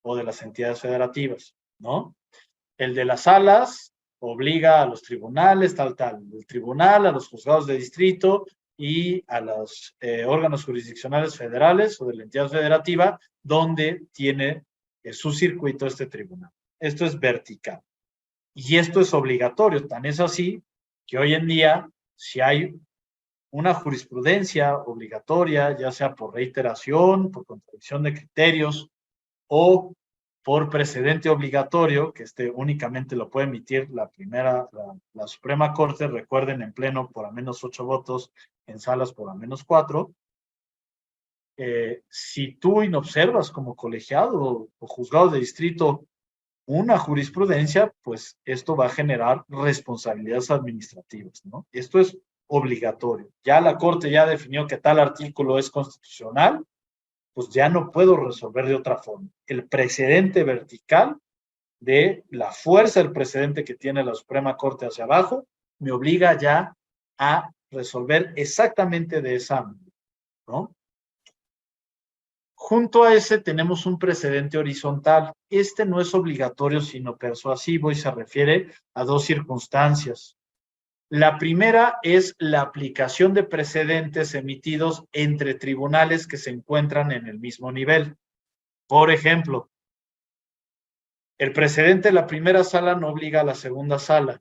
o de las entidades federativas, ¿no? El de las salas obliga a los tribunales, tal. El tribunal, a los juzgados de distrito y a los órganos jurisdiccionales federales o de la entidad federativa donde tiene su circuito este tribunal. Esto es vertical. Y esto es obligatorio. Tan es así que hoy en día, si hay una jurisprudencia obligatoria, ya sea por reiteración, por contradicción de criterios o por precedente obligatorio, que únicamente lo puede emitir la Suprema Corte, recuerden, en pleno por al menos 8 votos, en salas por al menos 4. Si tú inobservas como colegiado o juzgado de distrito una jurisprudencia, pues esto va a generar responsabilidades administrativas, ¿no? Esto es obligatorio. Ya la Corte ya definió que tal artículo es constitucional, pues ya no puedo resolver de otra forma. El precedente vertical de la fuerza del precedente que tiene la Suprema Corte hacia abajo me obliga ya a resolver exactamente de esa manera, ¿no? Junto a ese tenemos un precedente horizontal. Este no es obligatorio, sino persuasivo y se refiere a dos circunstancias. La primera es la aplicación de precedentes emitidos entre tribunales que se encuentran en el mismo nivel. Por ejemplo, el precedente de la primera sala no obliga a la segunda sala,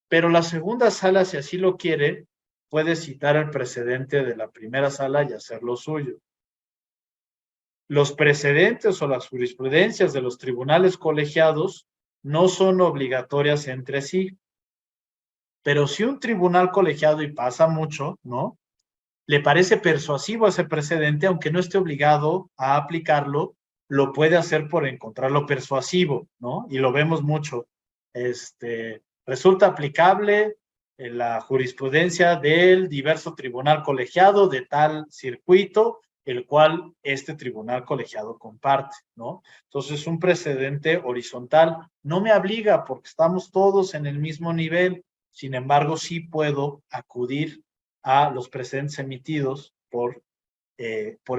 pero la segunda sala, si así lo quiere, puede citar el precedente de la primera sala y hacerlo suyo. Los precedentes o las jurisprudencias de los tribunales colegiados no son obligatorias entre sí. Pero si un tribunal colegiado, y pasa mucho, ¿no?, le parece persuasivo ese precedente, aunque no esté obligado a aplicarlo, lo puede hacer por encontrarlo persuasivo, ¿no? Y lo vemos mucho. Resulta aplicable en la jurisprudencia del diverso tribunal colegiado de tal circuito, el cual este tribunal colegiado comparte, ¿no? Entonces, un precedente horizontal no me obliga porque estamos todos en el mismo nivel. Sin embargo, sí puedo acudir a los precedentes emitidos por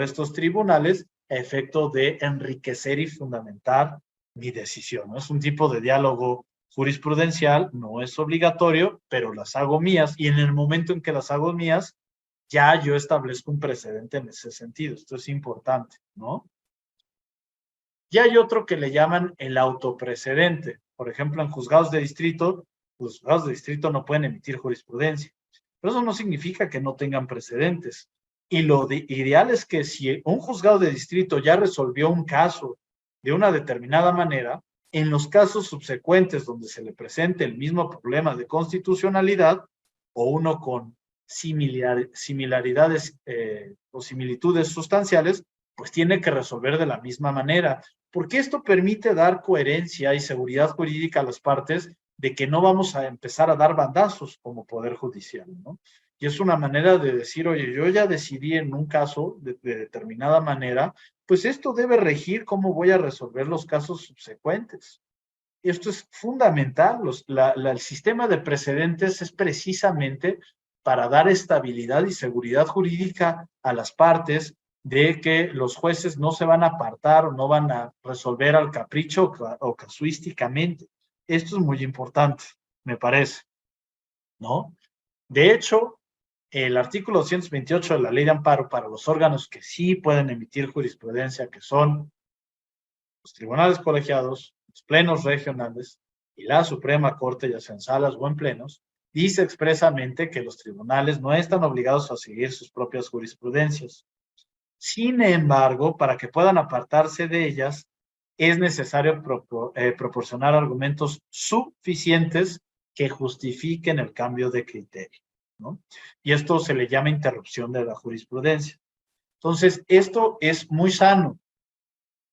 estos tribunales a efecto de enriquecer y fundamentar mi decisión, ¿no? Es un tipo de diálogo jurisprudencial, no es obligatorio, pero las hago mías, y en el momento en que las hago mías, ya yo establezco un precedente en ese sentido. Esto es importante, ¿no? Y hay otro que le llaman el autoprecedente. Por ejemplo, en juzgados de distrito, los juzgados de distrito no pueden emitir jurisprudencia. Pero eso no significa que no tengan precedentes. Y lo ideal es que si un juzgado de distrito ya resolvió un caso de una determinada manera, en los casos subsecuentes donde se le presente el mismo problema de constitucionalidad o uno con similaridades o similitudes sustanciales, pues tiene que resolver de la misma manera, porque esto permite dar coherencia y seguridad jurídica a las partes de que no vamos a empezar a dar bandazos como Poder Judicial, ¿no? Y es una manera de decir, oye, yo ya decidí en un caso de determinada manera, pues esto debe regir cómo voy a resolver los casos subsecuentes. Esto es fundamental. El sistema de precedentes es precisamente para dar estabilidad y seguridad jurídica a las partes, de que los jueces no se van a apartar o no van a resolver al capricho o casuísticamente. Esto es muy importante, me parece, ¿no? De hecho, el artículo 228 de la Ley de Amparo para los órganos que sí pueden emitir jurisprudencia, que son los tribunales colegiados, los plenos regionales y la Suprema Corte, ya sea en salas o en plenos, dice expresamente que los tribunales no están obligados a seguir sus propias jurisprudencias. Sin embargo, para que puedan apartarse de ellas, es necesario proporcionar argumentos suficientes que justifiquen el cambio de criterio, ¿no? Y esto se le llama interrupción de la jurisprudencia. Entonces, esto es muy sano,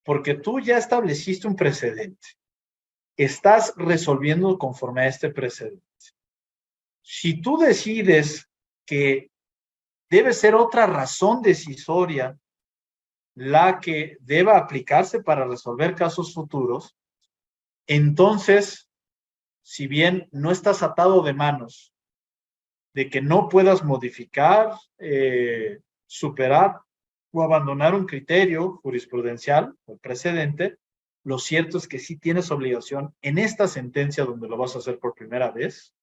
porque tú ya estableciste un precedente. Estás resolviendo conforme a este precedente. Si tú decides que debe ser otra razón decisoria la que deba aplicarse para resolver casos futuros, entonces, si bien no estás atado de manos de que no puedas modificar, superar o abandonar un criterio jurisprudencial o precedente, lo cierto es que sí tienes obligación en esta sentencia, donde lo vas a hacer por primera vez,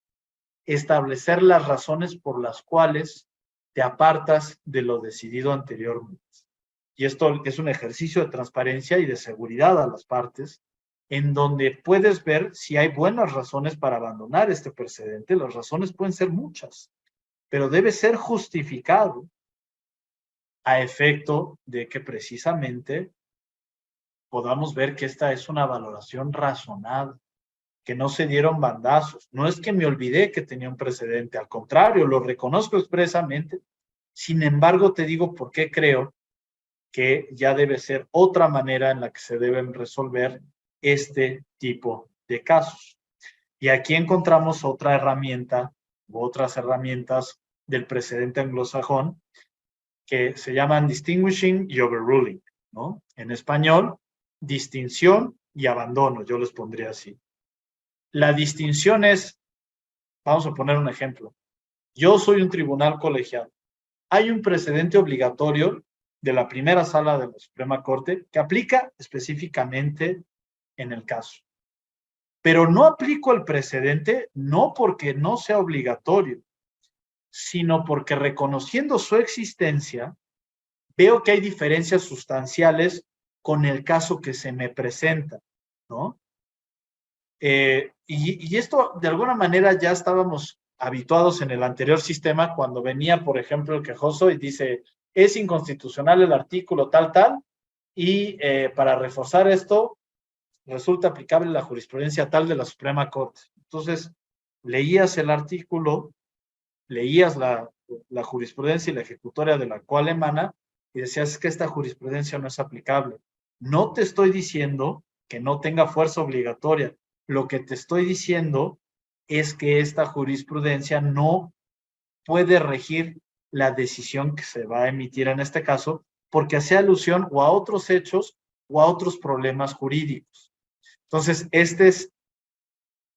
establecer las razones por las cuales te apartas de lo decidido anteriormente. Y esto es un ejercicio de transparencia y de seguridad a las partes, en donde puedes ver si hay buenas razones para abandonar este precedente. Las razones pueden ser muchas, pero debe ser justificado a efecto de que precisamente podamos ver que esta es una valoración razonable, que no se dieron bandazos. No es que me olvidé que tenía un precedente, al contrario, lo reconozco expresamente. Sin embargo, te digo por qué creo que ya debe ser otra manera en la que se deben resolver este tipo de casos. Y aquí encontramos otra herramienta u otras herramientas del precedente anglosajón que se llaman distinguishing y overruling, ¿no? En español, distinción y abandono, yo les pondría así. La distinción es, vamos a poner un ejemplo. Yo soy un tribunal colegiado. Hay un precedente obligatorio de la primera sala de la Suprema Corte que aplica específicamente en el caso. Pero no aplico el precedente no porque no sea obligatorio, sino porque reconociendo su existencia, veo que hay diferencias sustanciales con el caso que se me presenta, ¿no? Y esto, de alguna manera, ya estábamos habituados en el anterior sistema, cuando venía, por ejemplo, el quejoso y dice, es inconstitucional el artículo tal, y para reforzar esto, resulta aplicable la jurisprudencia tal de la Suprema Corte. Entonces, leías el artículo, leías la jurisprudencia y la ejecutoria de la cual emana, y decías que esta jurisprudencia no es aplicable. No te estoy diciendo que no tenga fuerza obligatoria. Lo que te estoy diciendo es que esta jurisprudencia no puede regir la decisión que se va a emitir en este caso, porque hace alusión o a otros hechos o a otros problemas jurídicos. Entonces, esta es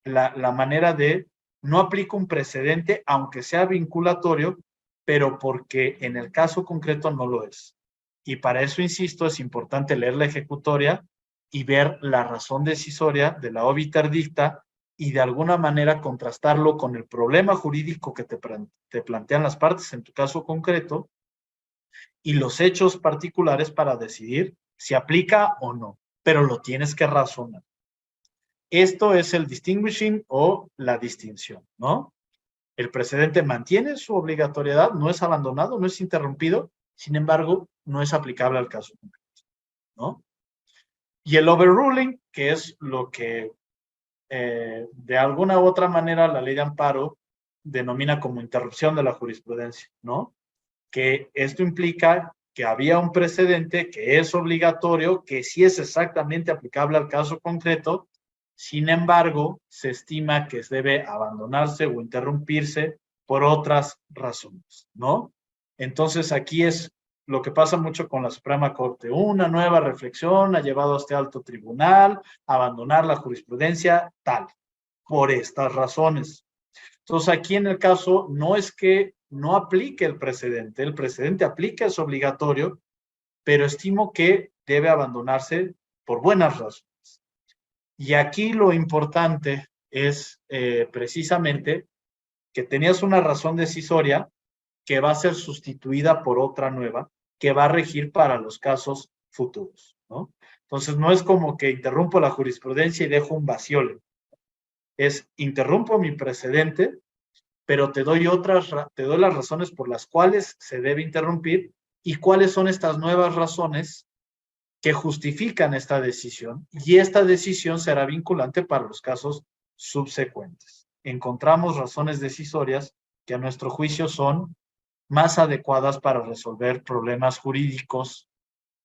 la manera de no aplico un precedente, aunque sea vinculatorio, pero porque en el caso concreto no lo es. Y para eso, insisto, es importante leer la ejecutoria y ver la razón decisoria de la obiter dicta y de alguna manera contrastarlo con el problema jurídico que te plantean las partes en tu caso concreto y los hechos particulares para decidir si aplica o no, pero lo tienes que razonar. Esto es el distinguishing o la distinción, ¿no? El precedente mantiene su obligatoriedad, no es abandonado, no es interrumpido, sin embargo, no es aplicable al caso concreto, ¿no? Y el overruling, que es lo que de alguna u otra manera la ley de amparo denomina como interrupción de la jurisprudencia, ¿no? Que esto implica que había un precedente que es obligatorio, que sí es exactamente aplicable al caso concreto, sin embargo, se estima que debe abandonarse o interrumpirse por otras razones, ¿no? Entonces aquí es lo que pasa mucho con la Suprema Corte. Una nueva reflexión ha llevado a este alto tribunal a abandonar la jurisprudencia tal, por estas razones. Entonces aquí en el caso no es que no aplique el precedente aplica, es obligatorio, pero estimo que debe abandonarse por buenas razones. Y aquí lo importante es precisamente que tenías una razón decisoria que va a ser sustituida por otra nueva que va a regir para los casos futuros, ¿no? Entonces no es como que interrumpo la jurisprudencia y dejo un vacío legal. Es interrumpo mi precedente, pero te doy las razones por las cuales se debe interrumpir y cuáles son estas nuevas razones que justifican esta decisión, y esta decisión será vinculante para los casos subsecuentes. Encontramos razones decisorias que a nuestro juicio son más adecuadas para resolver problemas jurídicos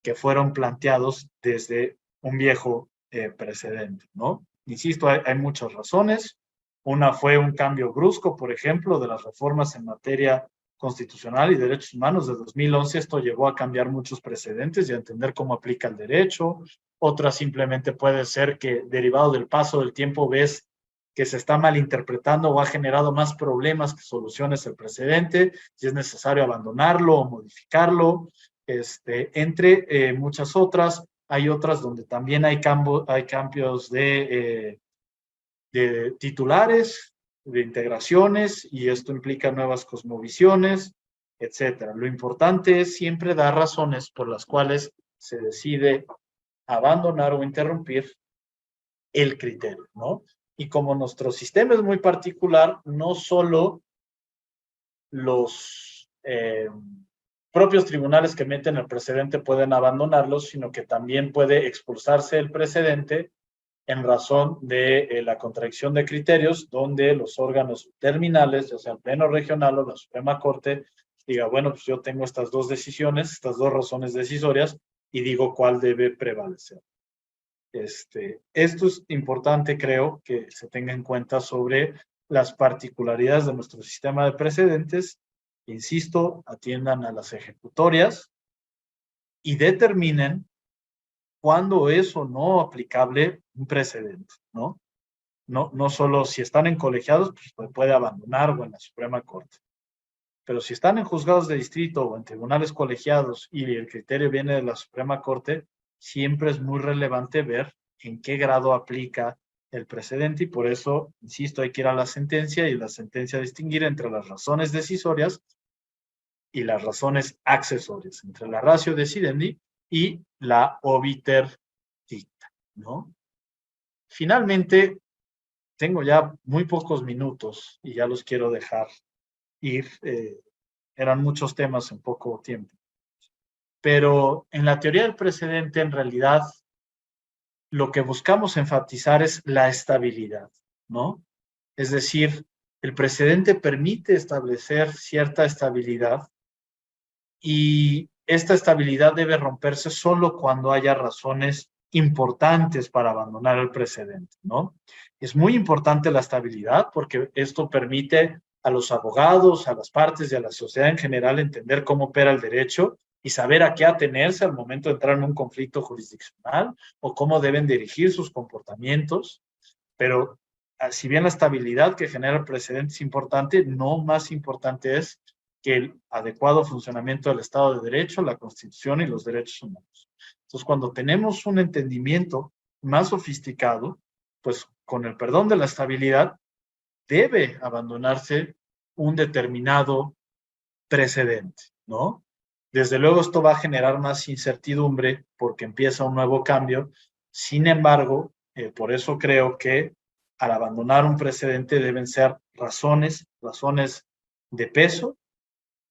que fueron planteados desde un viejo precedente, ¿no? Insisto, hay muchas razones. Una fue un cambio brusco, por ejemplo, de las reformas en materia constitucional y derechos humanos de 2011. Esto llevó a cambiar muchos precedentes y a entender cómo aplica el derecho. Otra simplemente puede ser que, derivado del paso del tiempo, ves que se está malinterpretando o ha generado más problemas que soluciones el precedente, y es necesario abandonarlo o modificarlo, entre muchas otras. Hay otras donde también hay cambios de titulares, de integraciones, y esto implica nuevas cosmovisiones, etcétera. Lo importante es siempre dar razones por las cuales se decide abandonar o interrumpir el criterio, ¿no? Y como nuestro sistema es muy particular, no solo los propios tribunales que meten el precedente pueden abandonarlo, sino que también puede expulsarse el precedente en razón de la contradicción de criterios, donde los órganos terminales, ya sea el Pleno Regional o la Suprema Corte, diga, bueno, pues yo tengo estas dos decisiones, estas dos razones decisorias, y digo cuál debe prevalecer. Esto es importante, creo, que se tenga en cuenta sobre las particularidades de nuestro sistema de precedentes. Insisto, atiendan a las ejecutorias y determinen cuándo es o no aplicable un precedente, ¿no? No solo si están en colegiados, pues puede abandonar o en la Suprema Corte. Pero si están en juzgados de distrito o en tribunales colegiados y el criterio viene de la Suprema Corte, siempre es muy relevante ver en qué grado aplica el precedente, y por eso, insisto, hay que ir a la sentencia, y la sentencia distinguir entre las razones decisorias y las razones accesorias, entre la ratio decidendi y la obiter dicta, ¿no? Finalmente, tengo ya muy pocos minutos y ya los quiero dejar ir. Eran muchos temas en poco tiempo. Pero en la teoría del precedente, en realidad, lo que buscamos enfatizar es la estabilidad, ¿no? Es decir, el precedente permite establecer cierta estabilidad, y esta estabilidad debe romperse solo cuando haya razones importantes para abandonar el precedente, ¿no? Es muy importante la estabilidad porque esto permite a los abogados, a las partes y a la sociedad en general entender cómo opera el derecho y saber a qué atenerse al momento de entrar en un conflicto jurisdiccional o cómo deben dirigir sus comportamientos. Pero si bien la estabilidad que genera el precedente es importante, no más importante es que el adecuado funcionamiento del Estado de Derecho, la Constitución y los derechos humanos. Entonces, cuando tenemos un entendimiento más sofisticado, pues con el perdón de la estabilidad, debe abandonarse un determinado precedente, ¿no? Desde luego esto va a generar más incertidumbre porque empieza un nuevo cambio. Sin embargo, por eso creo que al abandonar un precedente deben ser razones de peso,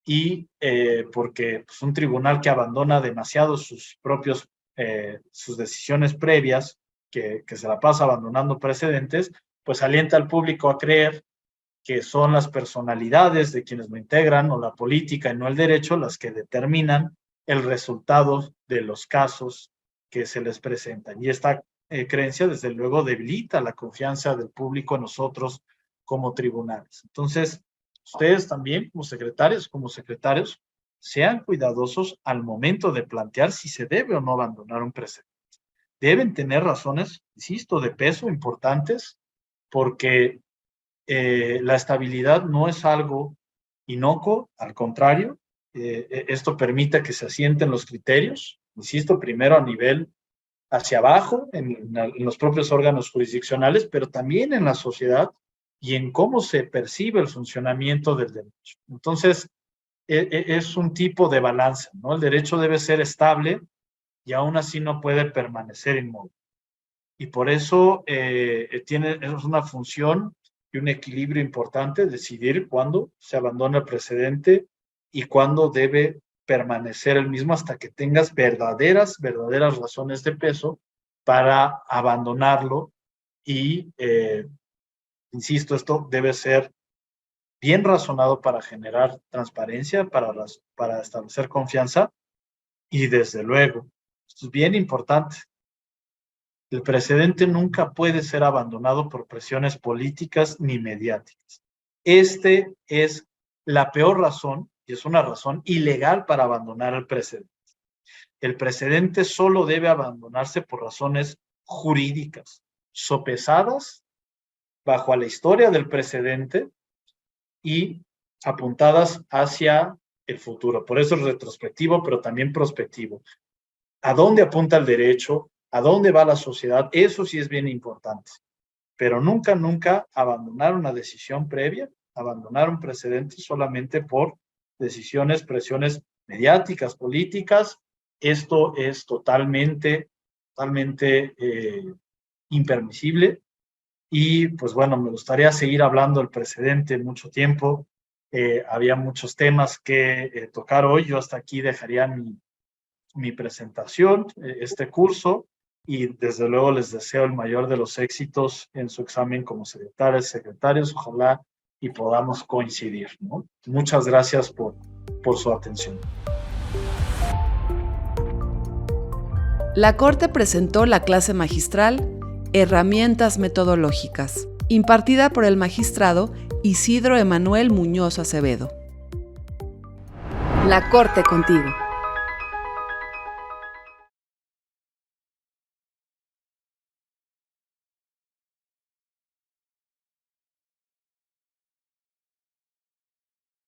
y porque pues, un tribunal que abandona demasiado sus decisiones previas, que se la pasa abandonando precedentes, pues alienta al público a creer que son las personalidades de quienes lo integran o la política y no el derecho las que determinan el resultado de los casos que se les presentan. Y esta creencia, desde luego, debilita la confianza del público en nosotros como tribunales. Entonces, ustedes también como secretarios, sean cuidadosos al momento de plantear si se debe o no abandonar un precedente. Deben tener razones, insisto, de peso importantes, porque la estabilidad no es algo inocuo, al contrario, esto permite que se asienten los criterios, insisto, primero a nivel hacia abajo, en los propios órganos jurisdiccionales, pero también en la sociedad y en cómo se percibe el funcionamiento del derecho. Entonces, es un tipo de balance, ¿no? El derecho debe ser estable y aún así no puede permanecer inmóvil. Y por eso es una función y un equilibrio importante decidir cuándo se abandona el precedente y cuándo debe permanecer el mismo hasta que tengas verdaderas razones de peso para abandonarlo y, insisto, esto debe ser bien razonado para generar transparencia, para establecer confianza y desde luego, esto es bien importante, el precedente nunca puede ser abandonado por presiones políticas ni mediáticas. Este es la peor razón, y es una razón ilegal para abandonar el precedente. El precedente solo debe abandonarse por razones jurídicas, sopesadas bajo la historia del precedente y apuntadas hacia el futuro. Por eso es retrospectivo, pero también prospectivo. ¿A dónde apunta el derecho? ¿A dónde va la sociedad? Eso sí es bien importante. Pero nunca abandonar una decisión previa, abandonar un precedente solamente por decisiones, presiones mediáticas, políticas. Esto es totalmente impermisible. Y pues bueno, me gustaría seguir hablando del precedente mucho tiempo. Había muchos temas que tocar hoy. Yo hasta aquí dejaría mi presentación, este curso, y desde luego les deseo el mayor de los éxitos en su examen como secretarios. Ojalá y podamos coincidir, ¿no? Muchas gracias por su atención. La Corte presentó la clase magistral Herramientas metodológicas, impartida por el magistrado Isidro Emanuel Muñoz Acevedo. La Corte contigo.